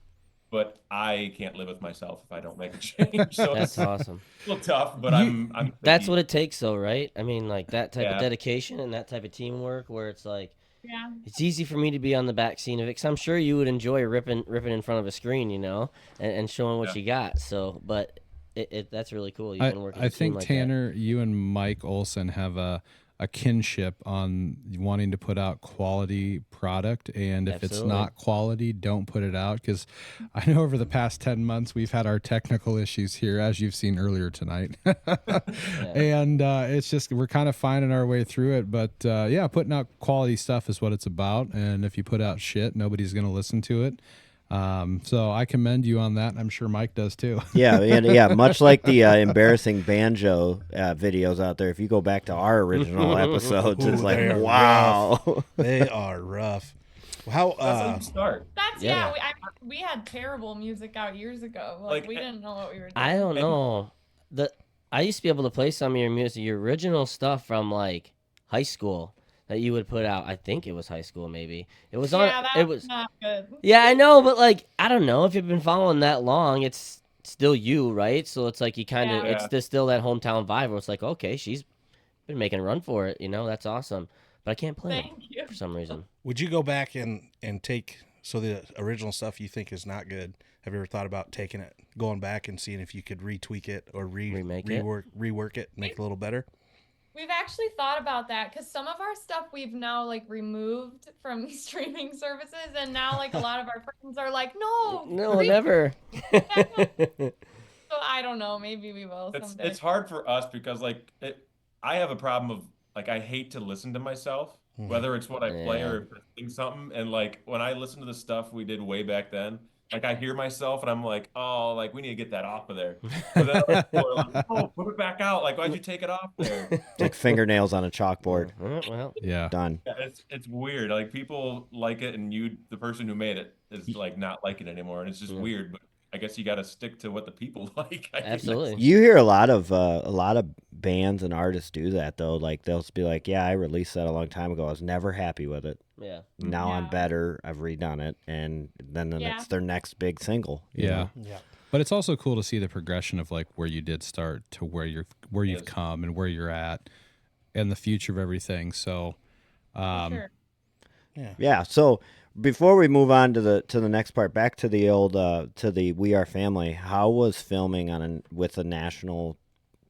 But I can't live with myself if I don't make a change. So That's it's awesome. a little tough, but You- I'm That's picky. what it takes, though, right? I mean, like that type of Yeah. dedication and that type of teamwork, where it's like Yeah. it's easy for me to be on the back scene of it, because I'm sure you would enjoy ripping in front of a screen, and showing what Yeah. you got. So, but that's really cool. You can work. As I a team think like Tanner, you and Mike Olson have a kinship on wanting to put out quality product, and if Absolutely. it's not quality, don't put it out, because I know over the past 10 months we've had our technical issues here, as you've seen earlier tonight. And it's just we're kind of finding our way through it, but yeah, putting out quality stuff is what it's about, and if you put out shit, nobody's going to listen to it. So I commend you on that, and I'm sure Mike does too. Yeah, and yeah, much like the embarrassing banjo videos out there. If you go back to our original episodes, it's Ooh, like, they're wow. They are rough. How That's how you start. That's Yeah. we had terrible music out years ago. Like, We didn't know what we were doing. I don't know. I used to be able to play some of your music, your original stuff from like high school that you would put out. I think it was high school, maybe. It was on. Yeah, that It was was. not good. Yeah, I know, but like I don't know if you've been following that long. It's still you, right? So it's like you kind of Yeah. it's still that hometown vibe where it's like, okay, she's been making a run for it. That's awesome. But I can't play it Thank you. for some reason. would you go back and take the original stuff you think is not good? Have you ever thought about taking it, going back and seeing if you could retweak it or Remake it? rework it, make it a little better? We've actually thought about that because some of our stuff we've now like removed from streaming services, and now like a lot of our friends are like, no, No, never. So I don't know. Maybe we will someday. It's hard for us because like I have a problem of like I hate to listen to myself, whether it's what I play Yeah. or if I sing something. And like when I listen to the stuff we did way back then, like I hear myself and I'm like, oh, like we need to get that off of there. But then other people are like, oh, put it back out. Like why'd you take it off there? It's like fingernails on a chalkboard. Well, Yeah. Done. Yeah, it's weird. Like people like it, and the person who made it, is like not liking it anymore, and it's just weird. But I guess you got to stick to what the people like. I guess. absolutely. You hear a lot of bands and artists do that though. Like they'll be like, "Yeah, I released that a long time ago. I was never happy with it. Yeah. Now I'm Yeah. better. I've redone it, and then Yeah. it's their next big single." you Yeah. know? Yeah. But it's also cool to see the progression of like where you did start to where you've Yes. come and where you're at and the future of everything. So Sure. Yeah. So before we move on to the next part, back to the old to the We Are Family. How was filming with a national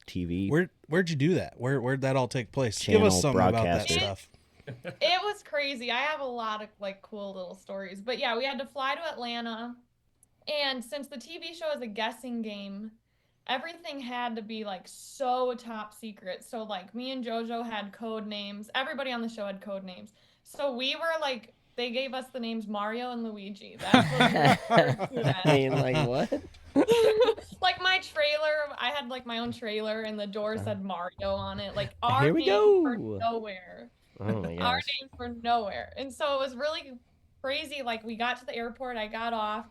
TV? Where'd you do that? Where'd that all take place? Give Channel us something about that broadcaster. stuff. It was crazy. I have a lot of like cool little stories. But yeah, we had to fly to Atlanta. And since the TV show is a guessing game, everything had to be like so top secret. So like me and JoJo had code names. Everybody on the show had code names. So we were like, they gave us the names Mario and Luigi. That's what we referred to I as. mean, like what? Like my trailer, I had like my own trailer and the door said Mario on it. Like our Here we names were go. nowhere. Oh my Our gosh. names were nowhere. And so it was really crazy. Like we got to the airport, I got off,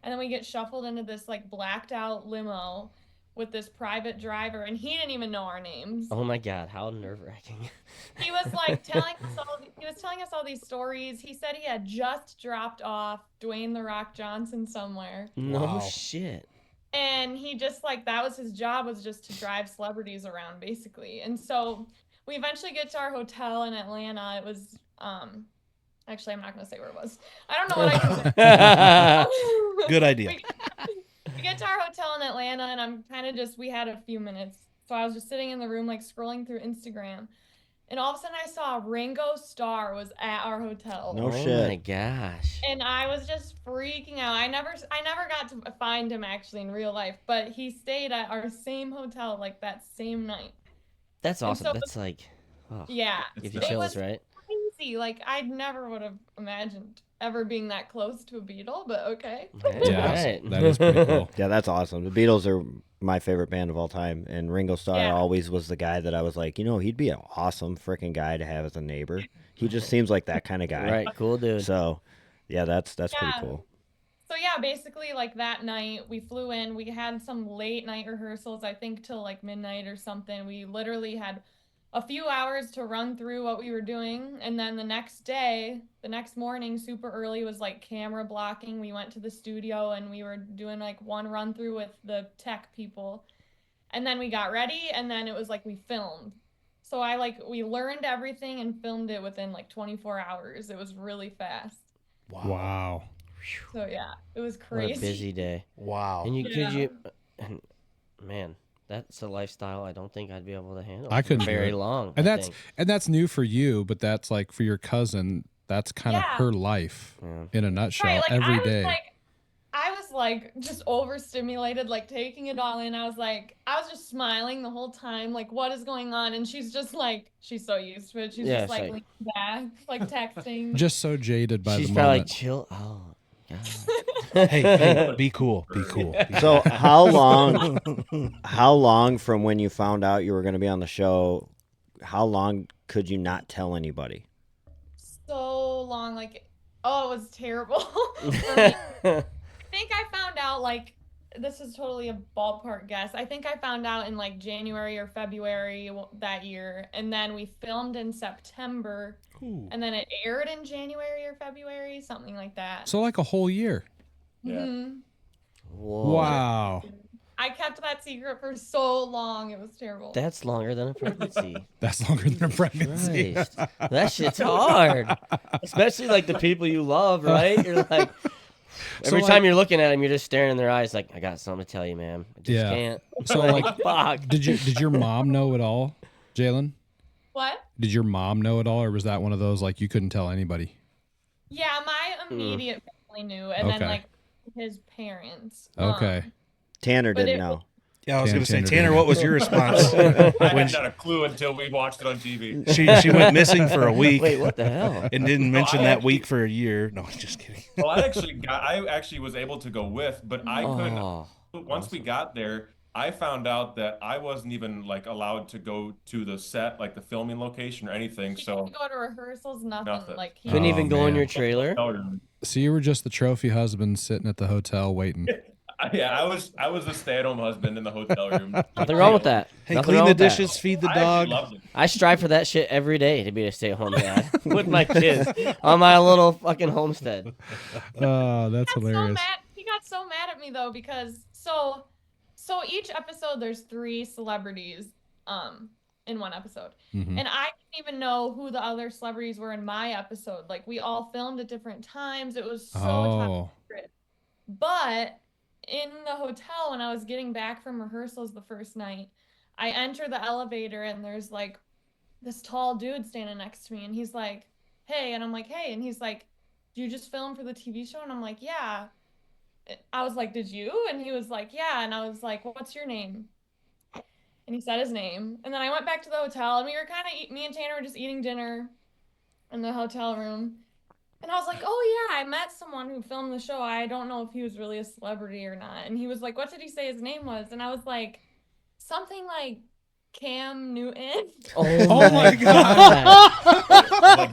and then we get shuffled into this like blacked out limo with this private driver, and he didn't even know our names. Oh my god, how nerve wracking. He was like telling us all these stories. He said he had just dropped off Dwayne "The Rock" Johnson somewhere. No Wow. shit. And he just like that was his job, was just to drive celebrities around basically. And so we eventually get to our hotel in Atlanta. It was actually I'm not gonna say where it was. I don't know what I can say. Good idea. We get to our hotel in Atlanta, and I'm kind of just we had a few minutes. So I was just sitting in the room like scrolling through Instagram. And all of a sudden I saw Ringo Starr was at our hotel. No Oh shit. my gosh. And I was just freaking out. I never got to find him actually in real life, but he stayed at our same hotel like that same night. That's And awesome. so- That's like, oh, Yeah. give you It chills, was right? crazy. Like I never would have imagined ever being that close to a Beatle, but okay. yeah, Alright. that is pretty cool. Yeah, that's awesome. The Beatles are my favorite band of all time, and Ringo Starr Yeah. always was the guy that I was like, he'd be an awesome freaking guy to have as a neighbor. He just seems like that kind of guy. Right, cool dude. So, Yeah, that's pretty Yeah. cool. So yeah, basically like that night we flew in, we had some late night rehearsals, I think till like midnight or something. We literally had a few hours to run through what we were doing. And then the next morning, super early was like camera blocking. We went to the studio and we were doing like one run through with the tech people. And then we got ready and then it was like we filmed. So we learned everything and filmed it within like 24 hours. It was really fast. Wow. So yeah, it was What crazy. a busy day. Wow. And man, that's a lifestyle I don't think I'd be able to handle. I couldn't for do very it. long. And I that's think. new for you, but that's like for your cousin. That's kind of Yeah. her life in a nutshell. Right, like, every day. I was like just overstimulated, like taking it all in. I was just smiling the whole time, like what is going on? And she's just like, she's so used to it. She's Yeah, just like it's leaning back, like texting. Just so jaded by She's the probably moment. like, chill. Oh, God. Hey, be cool. Be cool. So how long from when you found out you were going to be on the show, how long could you not tell anybody? So long, like, it was terrible. For me. I think I found out like this is totally a ballpark guess. I think I found out in like January or February that year, and then we filmed in September, and then it aired in January or February, something like that. So like a whole year. Yeah. Mhm. Whoa. Wow. I kept that secret for so long. It was terrible. That's longer than a pregnancy. That's longer than a pregnancy. Christ. That shit's hard. Especially like the people you love, right? You're like, every time you're looking at them, you're just staring in their eyes like, I got something to tell you, ma'am. I just can't. So like, fuck. did your mom know it all, Jaelyn? What? Did your mom know it all, or was that one of those like you couldn't tell anybody? Yeah, my immediate family knew, and then Okay. like his parents. Okay. Tanner But didn't it- know. Yeah, I was going to say, Tanner Tanner, did. what was your response? I when had not a clue until we watched it on TV. she went missing for a week Wait, what the hell? and didn't mention I that actually- week for a year. No, I'm just kidding. Well, I actually was able to go with, but I couldn't. Oh, Once we got there, I found out that I wasn't even like allowed to go to the set, like the filming location or anything. He So didn't go to rehearsals, nothing. Nothing. Like he couldn't Oh, even go in man. your trailer. So you were just the trophy husband sitting at the hotel waiting. Yeah, I was a stay-at-home husband in the hotel room. Nothing wrong with that. Hey, Nothing clean wrong the with that. dishes, feed the I dog. actually loved it. I strive for that shit every day to be a stay-at-home dad with my kids on my little fucking homestead. Oh, that's got so hilarious. mad. He got so mad at me though because so each episode there's 3 celebrities in one episode. Mhm. And I didn't even know who the other celebrities were in my episode. Like we all filmed at different times. It was so top Oh, secret. But in the hotel when I was getting back from rehearsals the first night, I enter the elevator and there's like this tall dude standing next to me and he's like, "Hey," and I'm like, "Hey," and he's like, "Do you just film for the TV show?" And I'm like, "Yeah." I was like, "Did you?" And he was like, "Yeah." And I was like, "What's your name?" And he said his name. And then I went back to the hotel and we were me and Tanner were just eating dinner in the hotel room. And I was like, "Oh yeah, I met someone who filmed the show. I don't know if he was really a celebrity or not." And he was like, "What did he say his name was?" And I was like, something like Cam Newton. Oh my Like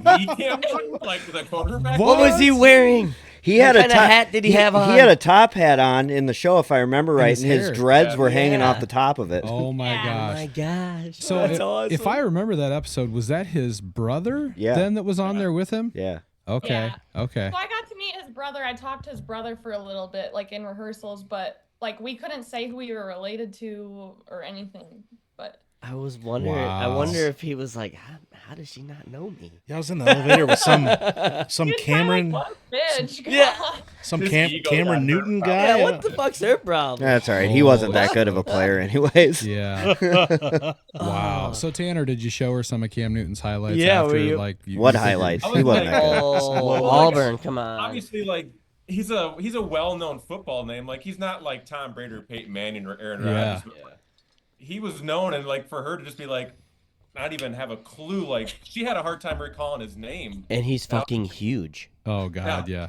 the camera, like the quarterback. What was he wearing? He had What a kind of hat did he have on? He had a top hat on in the show, if I remember right, his and his hair. dreads were hanging Yeah. off the top of it. Oh my Yeah. Oh gosh. my gosh. So That's if, awesome. if I remember that episode, was that his brother Yeah. then that was on there with him? Yeah. Okay. Yeah. Okay. So I got to meet his brother. I talked to his brother for a little bit, like in rehearsals, but like we couldn't say who we were related to or anything. But I was wondering. I Wow. wonder if he was like, how does she not know me? Yeah, I was in the elevator with some he was kinda Cameron, like, "What a bitch." Yeah. some His Cam, ego Cameron got Newton hurt. guy. Yeah, what the fuck's their problem? That's all right. He wasn't that good of a player, anyways. Yeah. Wow. So Tanner, did you show her some of Cam Newton's highlights? Yeah, After, were you- What figured- highlights? I He was wasn't like, that good. Oh, Well, Auburn, come on. Obviously, like he's a well-known football name. Like he's not like Tom Brady or Peyton Manning or Aaron Yeah. Rodgers. But, like, he was known, and like for her to just be like, not even have a clue. Like she had a hard time recalling his name, And he's fucking huge. Oh God, yeah.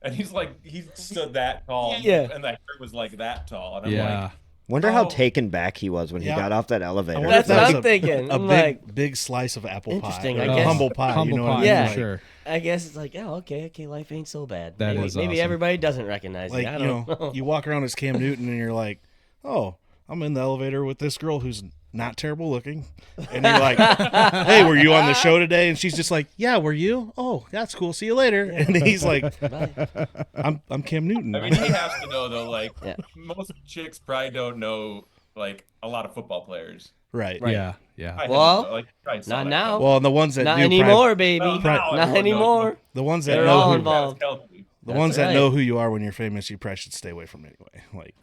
and he's like he stood that tall, Yeah. and that shirt was like that tall, and I'm Yeah. like, Wonder how Oh. taken back he was when he Yeah. got off that I elevator. wonder if That's what that was I'm thinking. A I'm big, like, big slice of apple pie. Interesting, or I a guess. humble pie. Humble you know what I pie, mean? Yeah. for Like, sure. I guess it's like, oh, okay, life ain't so bad. That maybe, is maybe awesome. everybody doesn't recognize like you. I you don't know, know. you walk around as Cam Newton and you're like, oh, I'm in the elevator with this girl who's not terrible looking, and you're like, hey, were you on the show today? And she's just like, yeah, were you? Oh, that's cool. See you later. And he's like, Bye. I'm Cam Newton. I mean, he has to know though. Like Yeah. most chicks probably don't know like a lot of football players. right. Yeah, yeah. I Well, like, probably saw not that now. coming. Well, and the ones that Not do anymore, baby. Well, now Not everyone knows. anymore. the ones that They're know all who, involved. Kelsey. the That's ones that right. know who you are when you're famous, you probably should stay away from anyway. Like,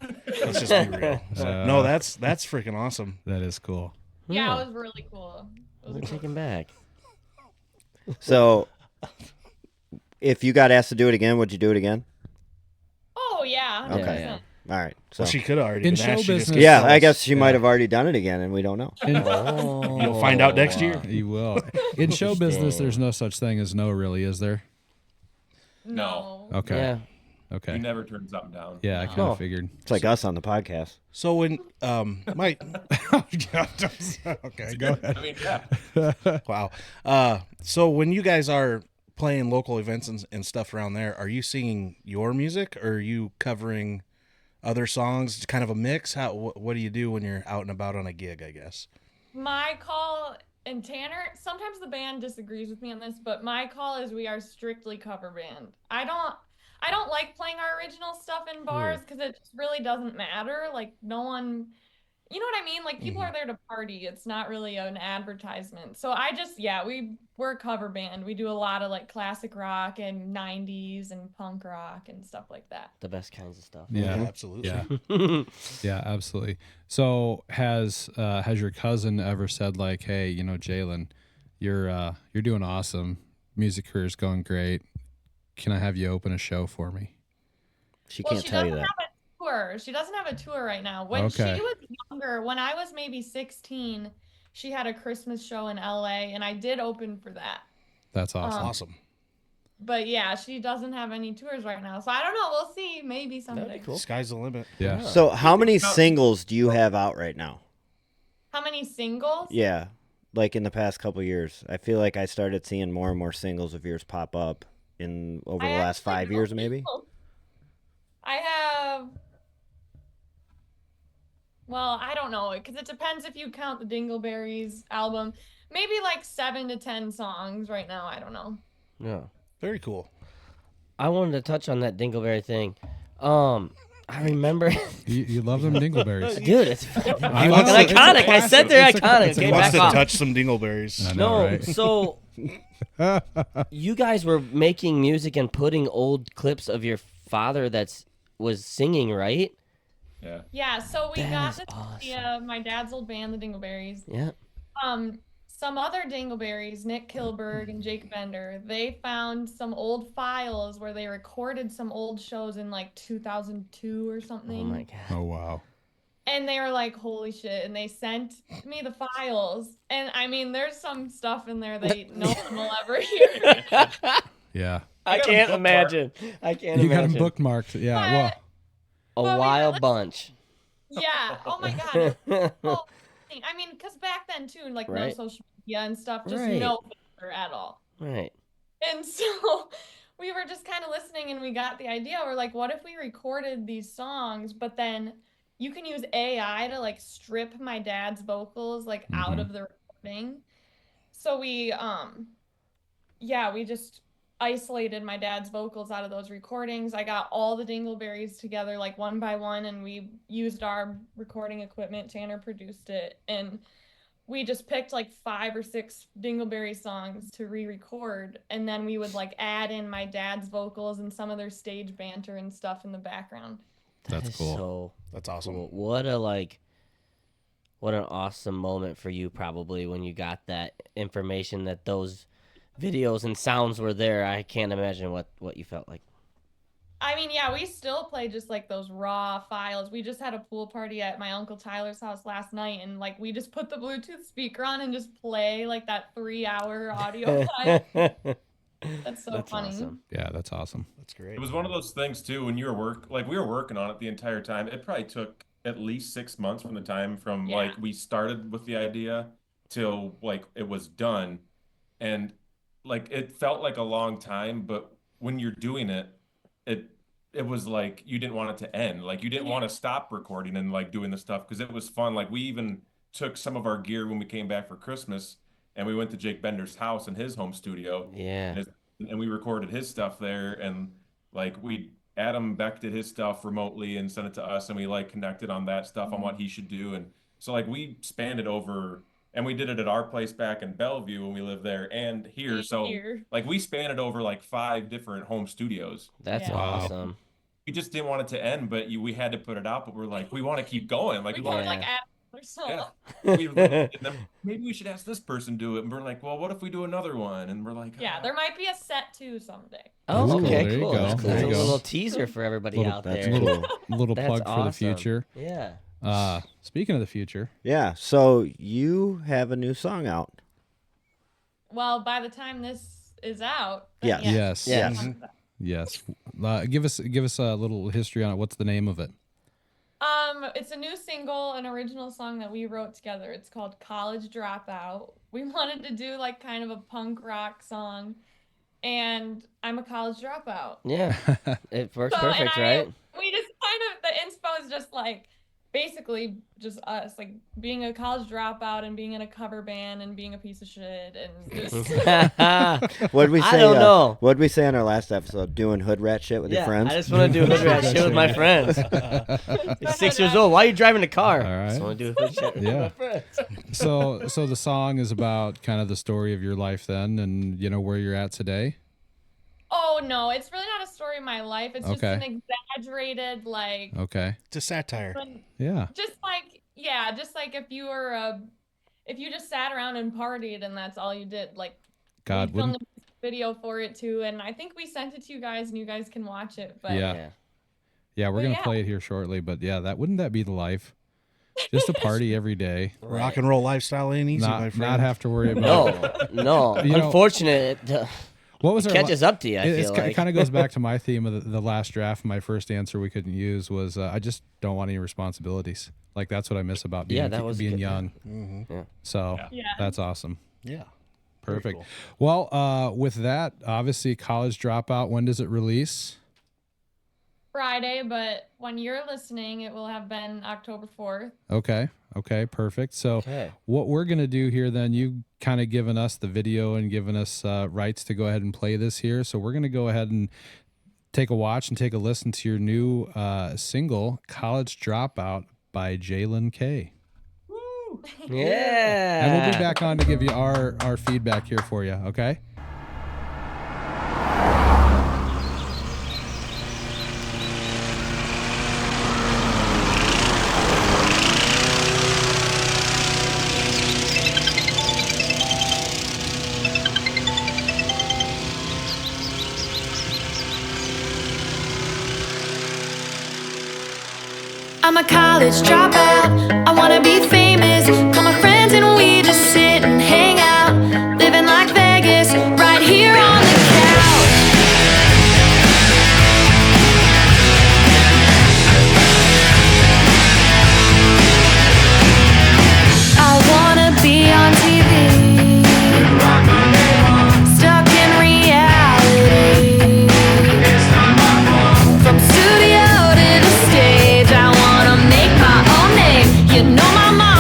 let's just be real. So, no, that's freaking awesome. That is cool. Yeah, it was really cool. It was I'm a cool- taken back. So, if you got asked to do it again, would you do it again? Oh yeah. Okay. 100%. Yeah. All right. So, Well, she could have already In been show asked, she just business- couldn't yeah, tell I us. guess she Yeah. might have already done it again, and we don't know. Oh. You'll find out next year. You will. In show business, there's no such thing as no, really, is there? No. Okay. Yeah. Okay. You never turn something down. Yeah, I kind No. of figured. It's like us on the podcast. So when my Okay, go ahead. I mean, yeah. wow, so when you guys are playing local events and stuff around there, are you singing your music or are you covering other songs? It's kind of a mix. What do you do when you're out and about on a gig? I guess. My call, and Tanner, sometimes the band disagrees with me on this, but my call is we are strictly cover band. I don't like playing our original stuff in bars because it just really doesn't matter. Like no one, you know what I mean? Like people are there to party. It's not really an advertisement. So we're a cover band. We do a lot of like classic rock and 90s and punk rock and stuff like that. The best kinds of stuff. Yeah. absolutely. Yeah. Yeah, absolutely. So has your cousin ever said like, hey, you know, Jaelyn, you're doing awesome. Music career's going great. Can I have you open a show for me? She Well, can't she tell you doesn't that. have a tour. She doesn't have a tour right now. When Okay. she was younger, when I was maybe 16, she had a Christmas show in LA, and I did open for that. That's awesome. Awesome. But yeah, she doesn't have any tours right now. So I don't know. We'll see. Maybe someday. That'd be cool. Sky's the limit. Yeah. So, how many singles do you have out right now? How many singles? Yeah, like in the past couple years, I feel like I started seeing more and more singles of yours pop up in over the I last actually 5 years, don't maybe. know. I have. Well, I don't know because it depends if you count the Dingleberries album. Maybe like 7 to 10 songs right now. I don't know. Yeah. Very cool. I wanted to touch on that Dingleberry thing. I remember, You love them dingleberries. dude, it's I know, fucking it's a iconic. I classic. said they're It's a- iconic. it's a Okay, He wants back to off. touch some dingleberries. I know, No, right? so you guys were making music and putting old clips of your father was singing, right? Yeah. Yeah. So we That got is this awesome. idea. My dad's old band, the Dingleberries. Yeah. Some other Dingleberries, Nick Kilberg and Jake Bender, they found some old files where they recorded some old shows in like 2002 or something. Oh my god. Oh wow. And they were like, holy shit. And they sent me the files. And I mean, there's some stuff in there that no one will ever hear. Yeah. I got 'em can't bookmarked. imagine. I can't You got them imagine. bookmarked. Yeah. Well, A Well, wild yeah, bunch. Yeah. Oh my God. Well, I mean, because back then too, like no Right. social media and stuff, just Right. no filter at all. Right. And so we were just kind of listening and we got the idea. We're like, what if we recorded these songs, but then you can use AI to like strip my dad's vocals like out of the recording. So we just isolated my dad's vocals out of those recordings. I got all the Dingleberries together like one by one and we used our recording equipment. Tanner produced it and we just picked like 5 or 6 Dingleberry songs to re-record and then we would like add in my dad's vocals and some of their stage banter and stuff in the background. That's That is cool. So That's awesome. cool. What an awesome moment for you probably when you got that information that those videos and sounds were there. I can't imagine what you felt like. I mean, yeah, we still play just like those raw files. We just had a pool party at my Uncle Tyler's house last night and like we just put the Bluetooth speaker on and just play like that 3-hour audio file. That's so That's funny. awesome. yeah, that's awesome. That's great. It was one of those things too when you were we were working on it the entire time. It probably took at least 6 months from the time from Yeah. like we started with the idea till like it was done. And like it felt like a long time, but when you're doing it, it it was like you didn't want it to end. Like you didn't want to stop recording and like doing the stuff because it was fun. Like we even took some of our gear when we came back for Christmas and we went to Jake Bender's house in his home studio. Yeah. And we recorded his stuff there and like Adam Beck did his stuff remotely and sent it to us and we like connected on that stuff on what he should do. And so like we spanned it over and we did it at our place back in Bellevue when we lived there and here. So like we spanned it over like 5 different home studios. That's awesome. We just didn't want it to end, but we had to put it out. But we're like, we want to keep going. Like, We we could want like add another song. and then maybe we should ask this person do it. And we're like, well, what if we do another one? And we're like, Yeah, there might be a set 2 someday. Oh, Ooh, okay, there you cool. go. That's cool. There That's you a go. little teaser for everybody out that's there. cool. Little That's plug for the awesome. future. Yeah. Speaking of the future, Yeah. So you have a new song out. Well, by the time this is out, Yes. yes, Yeah. yes. Give us a little history on it. What's the name of it? It's a new single, an original song that we wrote together. It's called College Dropout. We wanted to do like kind of a punk rock song, and I'm a college dropout. Yeah. It works So, perfect, right? We just kind of, the inspo is just like basically just us, like being a college dropout and being in a cover band and being a piece of shit and just What'd we say? I don't know. What'd we say on our last episode? Doing hood rat shit with your friends? I just want to do hood rat shit with my friends. You're 6 years old. Why are you driving a car? All right. I just want to do hood shit with Yeah. my friends. So the song is about kind of the story of your life then, and you know where you're at today. Oh no, it's really not a story of my life. It's just Okay. an exaggerated like Okay. It's a satire. Yeah. just like if you were if you just sat around and partied and that's all you did, like God, we filmed wouldn't. a video for it too, and I think we sent it to you guys and you guys can watch it. But Yeah. Yeah, we're gonna yeah. play it here shortly, but yeah, wouldn't that be the life? Just a party every day. Rock and roll lifestyle ain't easy, my friend. Not have to worry about. No. You know- Unfortunate. What was It our catches up to you, I feel It like. kind of goes back to my theme of the last draft. My first answer we couldn't use was I just don't want any responsibilities. Like that's what I miss about being that was a being good young. Yeah. So Yeah. that's awesome. Yeah. Perfect. cool. Well, with that, obviously, College Dropout. When does it release? Friday, but when you're listening, it will have been October 4th. Okay, perfect. So Okay. what we're going to do here then, you kind of given us the video and given us rights to go ahead and play this here. So we're going to go ahead and take a watch and take a listen to your new single, College Dropout by Jaelyn Kay. Yeah. And we'll be back on to give you our feedback here for you, okay? I'm a college dropout. I wanna be famous. Call my friends and we just sit and hang out. Living like Vegas, right here on the couch. I wanna be on TV. Stuck in reality. From studio to the stage, I wanna make my own name. You know my mom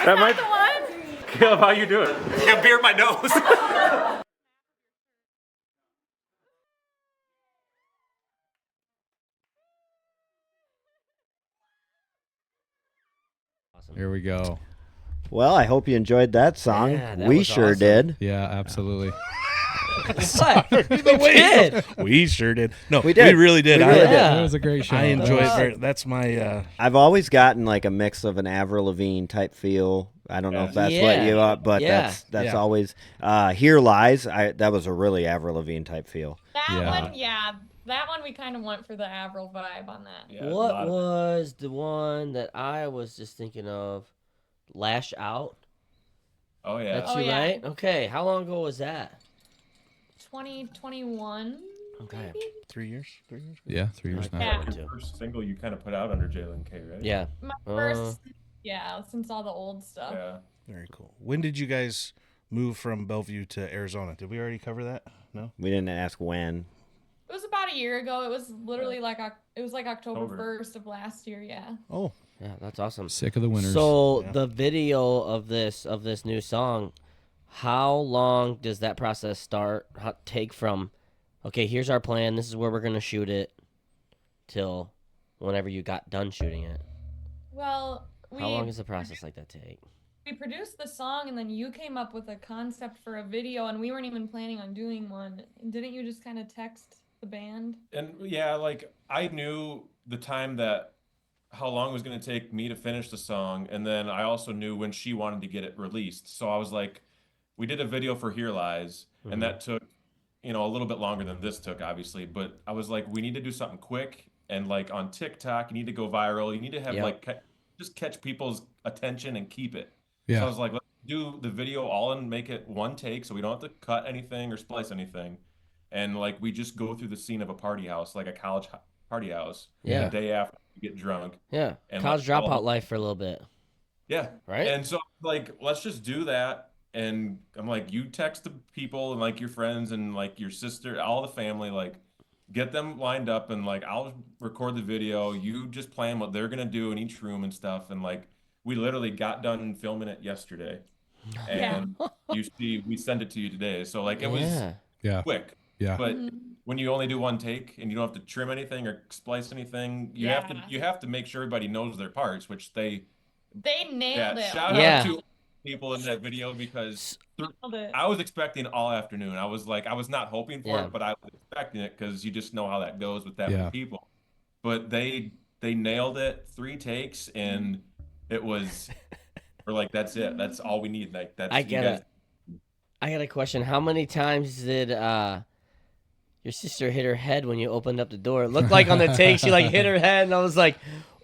That might. The one? Caleb, how you doing? Yeah, beer in my nose. Here we go. Well, I hope you enjoyed that song. Yeah, that We was sure awesome. did. Yeah, absolutely. What? We did. We sure did. No, We did. We really did. We really did. Yeah. It was a great show. I enjoy it. Very, that's my. I've always gotten like a mix of an Avril Lavigne type feel. I don't know if that's what you are, but Yeah. that's Yeah. always Here Lies. That was a really Avril Lavigne type feel. That Yeah. one, yeah. That one we kind of went for the Avril vibe on that. Yeah, a What lot of- was the one that I was just thinking of? Lash Out? Oh yeah. That's Oh, you, yeah. right? Okay. How long ago was that? 2021. Okay. 3 years. 3 years. Yeah, 3 years now. Yeah. Your first single you kind of put out under Jaelyn Kay, right? Yeah. My first, yeah, since all the old stuff. Yeah. Very cool. When did you guys move from Bellevue to Arizona? Did we already cover that? No. We didn't ask when. It was about a year ago. It was literally like it was like October October. 1st of last year. Yeah. Oh, Yeah, that's awesome. Sick of the winners. So Yeah. the video of this new song, how long does that process take from, okay, here's our plan, this is where we're gonna shoot it, till whenever you got done shooting it? Well, How long does a process like that take? we produced the song and then you came up with a concept for a video and we weren't even planning on doing one. Didn't you just kind of text the band? And yeah, like I knew the time that how long it was going to take me to finish the song, and then I also knew when she wanted to get it released. So I was like, we did a video for Here Lies, and that took, a little bit longer than this took, obviously. But I was like, we need to do something quick, and like on TikTok, you need to go viral. You need to have just catch people's attention and keep it. Yeah. So I was like, let's do the video all and make it one take, so we don't have to cut anything or splice anything. And like we just go through the scene of a party house, like a college party house. Yeah. The day after we get drunk. Yeah. And College like, Dropout life for a little bit. Yeah. Right? And so like, let's just do that. And I'm like, you text the people and like your friends and like your sister, all the family, like get them lined up, and like I'll record the video. You just plan what they're gonna do in each room and stuff. And like we literally got done filming it yesterday. And we send it to you today. So like it was Yeah. quick. Yeah. But when you only do one take and you don't have to trim anything or splice anything, you have to make sure everybody knows their parts, which they nailed it. Shout out to people in that video, because I was expecting all afternoon. I was not hoping for it, but I was expecting it because you just know how that goes with that many people. But they nailed it, 3 takes, and it was we're like, that's it. That's all we need. Like that's I get it. I got a question. How many times did your sister hit her head when you opened up the door? It looked like on the take she like hit her head, and I was like,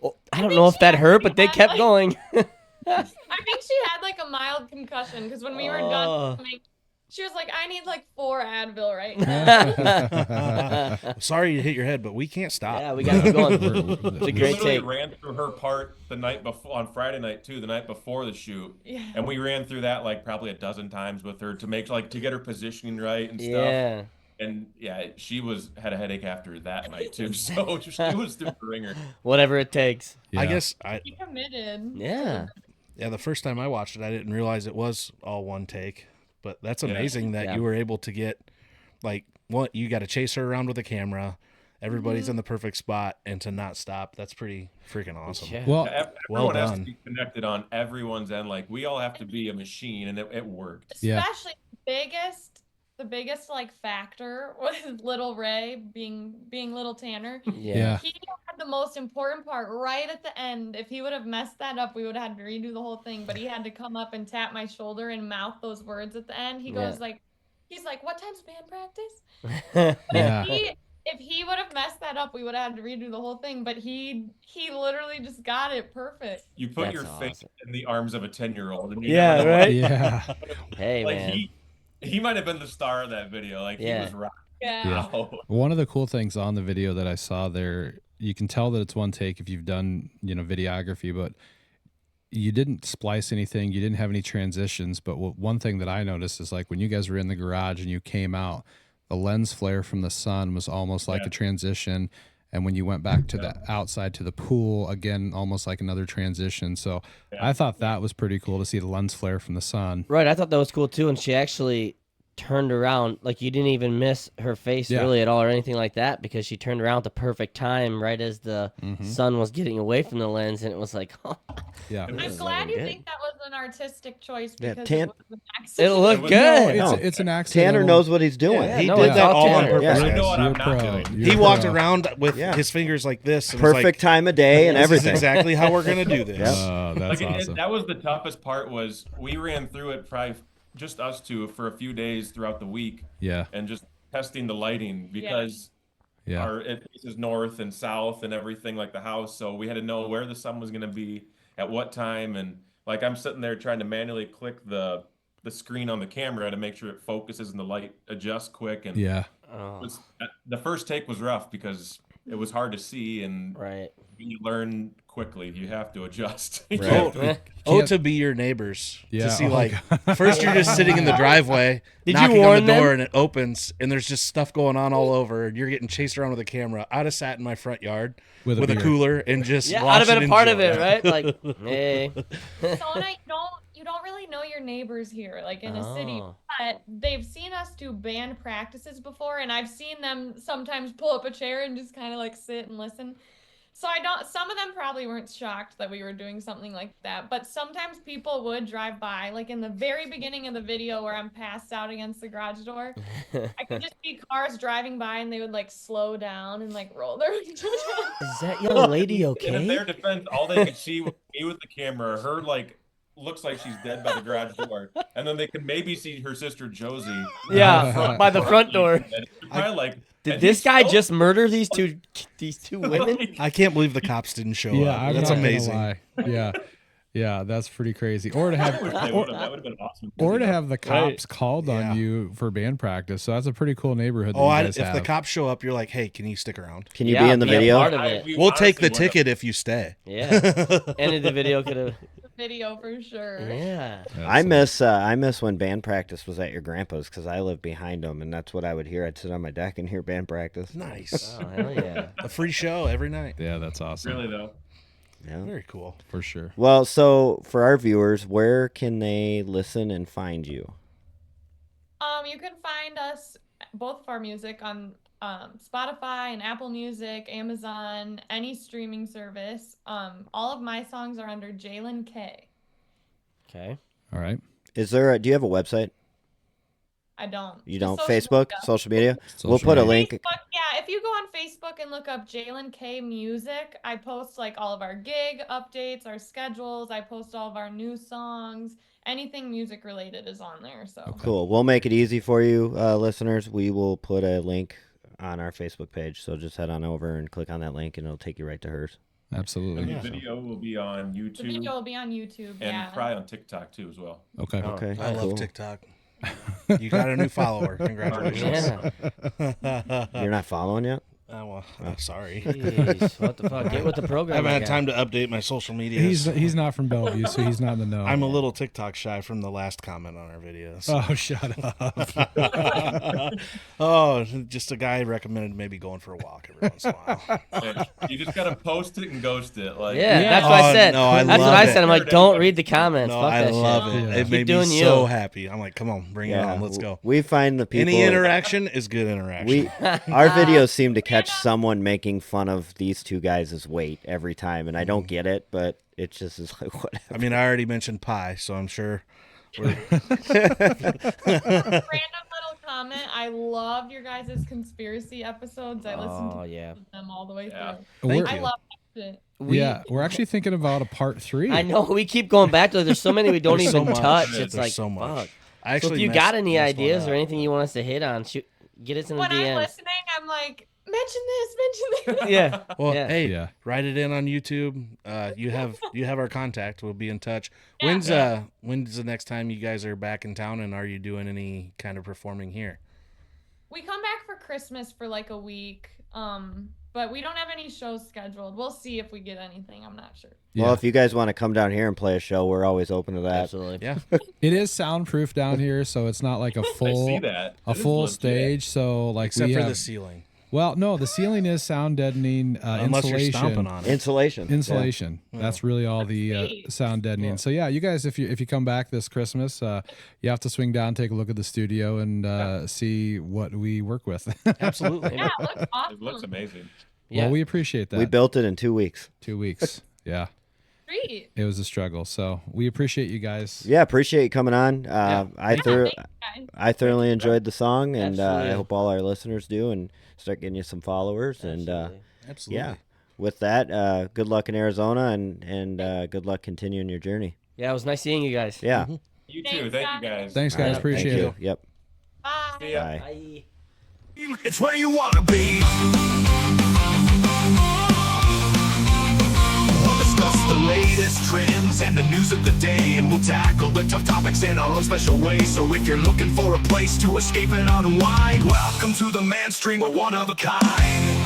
oh, I don't know if that hurt, but they kept going. I think she had like a mild concussion because when we were done filming, she was like, I need like 4 Advil right now. Sorry you hit your head, but we can't stop. Yeah, we got to keep going. It's a great take. Ran through her part the night before, on Friday night too, the night before the shoot. Yeah. And we ran through that like probably a dozen times with her to make to get her positioning right and stuff. Yeah. And yeah, she had a headache after that night too. So it was through the ringer. Whatever it takes. I guess She committed. Yeah. Yeah, the first time I watched it, I didn't realize it was all one take. But that's amazing that you were able to get, like, you got to chase her around with a camera. Everybody's in the perfect spot, and to not stop, that's pretty freaking awesome. Yeah. Well, Everyone has done. to be connected on everyone's end. Like we all have to be a machine, and it worked. Especially the biggest like factor was little Ray being little Tanner. Yeah. He had the most important part right at the end. If he would have messed that up, we would have had to redo the whole thing. But he had to come up and tap my shoulder and mouth those words at the end. He goes he's like, what time's band practice? Yeah. If he would have messed that up, we would have had to redo the whole thing. But he literally just got it perfect. You put That's your face awesome. in the arms of a 10-year-old, and you Yeah, never know right? Yeah. Hey, like man. he might have been the star of that video. Like he was rocking. Yeah. out. One of the cool things on the video that I saw there, you can tell that it's one take if you've done, videography, but you didn't splice anything. You didn't have any transitions. But one thing that I noticed is like when you guys were in the garage and you came out, the lens flare from the sun was almost like a transition. And when you went back to the outside to the pool, again, almost like another transition. So I thought that was pretty cool to see the lens flare from the sun. Right, I thought that was cool too. And she actually turned around, like you didn't even miss her face really at all or anything like that, because she turned around at the perfect time, right as the sun was getting away from the lens, and it was like, yeah. I'm glad you think that was an artistic choice because it was an it accident. looked good. No, it's an accident. Tanner knows what he's doing. He no, did it's that all all on Tanner. purpose. I guys. know what You're I'm a not pro. doing. You're He a walked pro. around with his fingers like this. And was Perfect like, time of day and this everything. is exactly how we're gonna do this. That's Like, awesome. that was the toughest part. Was we ran through it probably just us two for a few days throughout the week, Yeah. and just testing the lighting because Yeah. it faces north and south and everything like the house. So we had to know where the sun was going to be at what time, and like I'm sitting there trying to manually click the screen on the camera to make sure it focuses and the light adjusts quick. And Yeah. the first take was rough because it was hard to see, and Right. you learn quickly. You have to adjust. To be your neighbors Yeah, to see oh like first you're just sitting in the driveway Did you knocking on warn the door them? and it opens and there's just stuff going on all over and you're getting chased around with a camera. I'd have sat in my front yard With with a a beer. cooler and just Yeah, I'd watched have been and a part of enjoyed it, right? Like, hey. Sona, you don't really know your neighbors here, like in a city, but they've seen us do band practices before, and I've seen them sometimes pull up a chair and just kind of like sit and listen. So some of them probably weren't shocked that we were doing something like that, but sometimes people would drive by, like in the very beginning of the video where I'm passed out against the garage door. I could just see cars driving by and they would like slow down and like roll their windows down. Is that young lady And in okay? their defense, all they could see was me with the camera. Her like looks like she's dead by the garage door, and then they could maybe see her sister Josie. Yeah, by the front door. And it's probably like, Did and this he's guy still- just murder these two women? I can't believe the cops didn't show Yeah, up. I'm That's not gonna amazing. lie. Yeah. Yeah, that's pretty crazy. Or to have That would have been awesome. or to have the cops called Yeah. on you for band practice. So that's a pretty cool neighborhood that Oh, you guys if have. the cops show up, you're like, hey, can you stick around? Can you be in the a video? part of it. We'll take the honestly ticket if you stay. Yeah. End of the video could have. Video for sure. Yeah. I miss when band practice was at your grandpa's because I lived behind him, and that's what I would hear. I'd sit on my deck and hear band practice. Nice. Oh, hell yeah. A free show every night. Yeah, that's awesome. Really though. Yeah. Very cool. For sure. Well, so for our viewers, where can they listen and find you? You can find us, both of our music, on Spotify and Apple Music, Amazon, any streaming service. All of my songs are under Jaelyn Kay. Okay. All right. Do you have a website? I don't. You Just don't? social Facebook? media. Social media? We'll Social put a media. link. Facebook, yeah, if you go on Facebook and look up Jaelyn Kay Music, I post like all of our gig updates, our schedules. I post all of our new songs. Anything music related is on there. So Cool. We'll make it easy for you, listeners. We will put a link on our Facebook page. So just head on over and click on that link, and it'll take you right to hers. Absolutely. The video will be on the YouTube video will be on YouTube. and Yeah. probably on TikTok too as well. Okay. Okay. I love cool. TikTok. You got a new follower. Congratulations. Yeah. You're not following yet? Oh, well, I'm sorry. Jeez, what the fuck? Get with the I program. haven't my had guy. time to update my social media. He's not from Bellevue, so he's not in the know. I'm a little TikTok shy from the last comment on our videos. Oh, shut up. Oh, just a guy recommended maybe going for a walk every once in a while. And you just gotta post it and ghost it. Like Yeah, that's what I Oh, said. no, I That's what love I it. said. I'm like, don't read the comments. No, Fuck I that love shit. it. Yeah. It Keep made me doing so you. happy. I'm like, come on, bring it on. Let's go. We find the people. Any interaction is good interaction. Our videos seem to catch someone making fun of these two guys' weight every time, and I don't get it, but it just is like whatever. I mean, I already mentioned pie, so I'm sure. We're, Random little comment. I loved your guys' conspiracy episodes. I listened Oh, to yeah. them all the way Yeah. through. We're- I love that shit. We're actually thinking about a part 3. I know. We keep going back to it. There's so many we don't There's so even much. touch. There's It's like, so much. fuck. I So actually if you messed- got any messed one ideas or up. anything you want us to hit on, shoot, get us in the When I'm DMs. listening, I'm like, mention this. Yeah. Well, Yeah. hey, Yeah. write it in on YouTube. You have our contact. We'll be in touch. Yeah. When's the next time you guys are back in town, and are you doing any kind of performing here? We come back for Christmas for like a week. But we don't have any shows scheduled. We'll see if we get anything. I'm not sure. Well, if you guys want to come down here and play a show, we're always open to that. Absolutely. Yeah. It is soundproof down here, so it's not like a I see full that. a It is full legit. stage. So like Except we for have, the ceiling. Well, no, the ceiling is sound deadening Unless you're stomping insulation. on it. Insulation. That's really all the sound deadening. So yeah, you guys, if you come back this Christmas, you have to swing down, take a look at the studio, and see what we work with. Absolutely. Yeah, it looks awesome. It looks amazing. Yeah. Well, we appreciate that. We built it in 2 weeks. 2 weeks. Yeah, Great. it was a struggle. So we appreciate you guys. Yeah, appreciate you coming on. Yeah. Thanks, guys. I thoroughly enjoyed the song, and I Absolutely. hope all our listeners do, and start getting you some followers. Absolutely. And Absolutely. yeah, with that, good luck in Arizona, and good luck continuing your journey. Yeah, it was nice seeing you guys. Yeah. You Thanks, too. Thank guys. you guys. Thanks, guys. All right, Appreciate thank it. you. Yep. Bye. See ya. Bye. Bye. It's where you want to be. We'll discuss the latest trends and the news of the day, and we'll tackle the tough topics in our own special way. So if you're looking for a place to escape and unwind, welcome to the mainstream. We're one of a kind.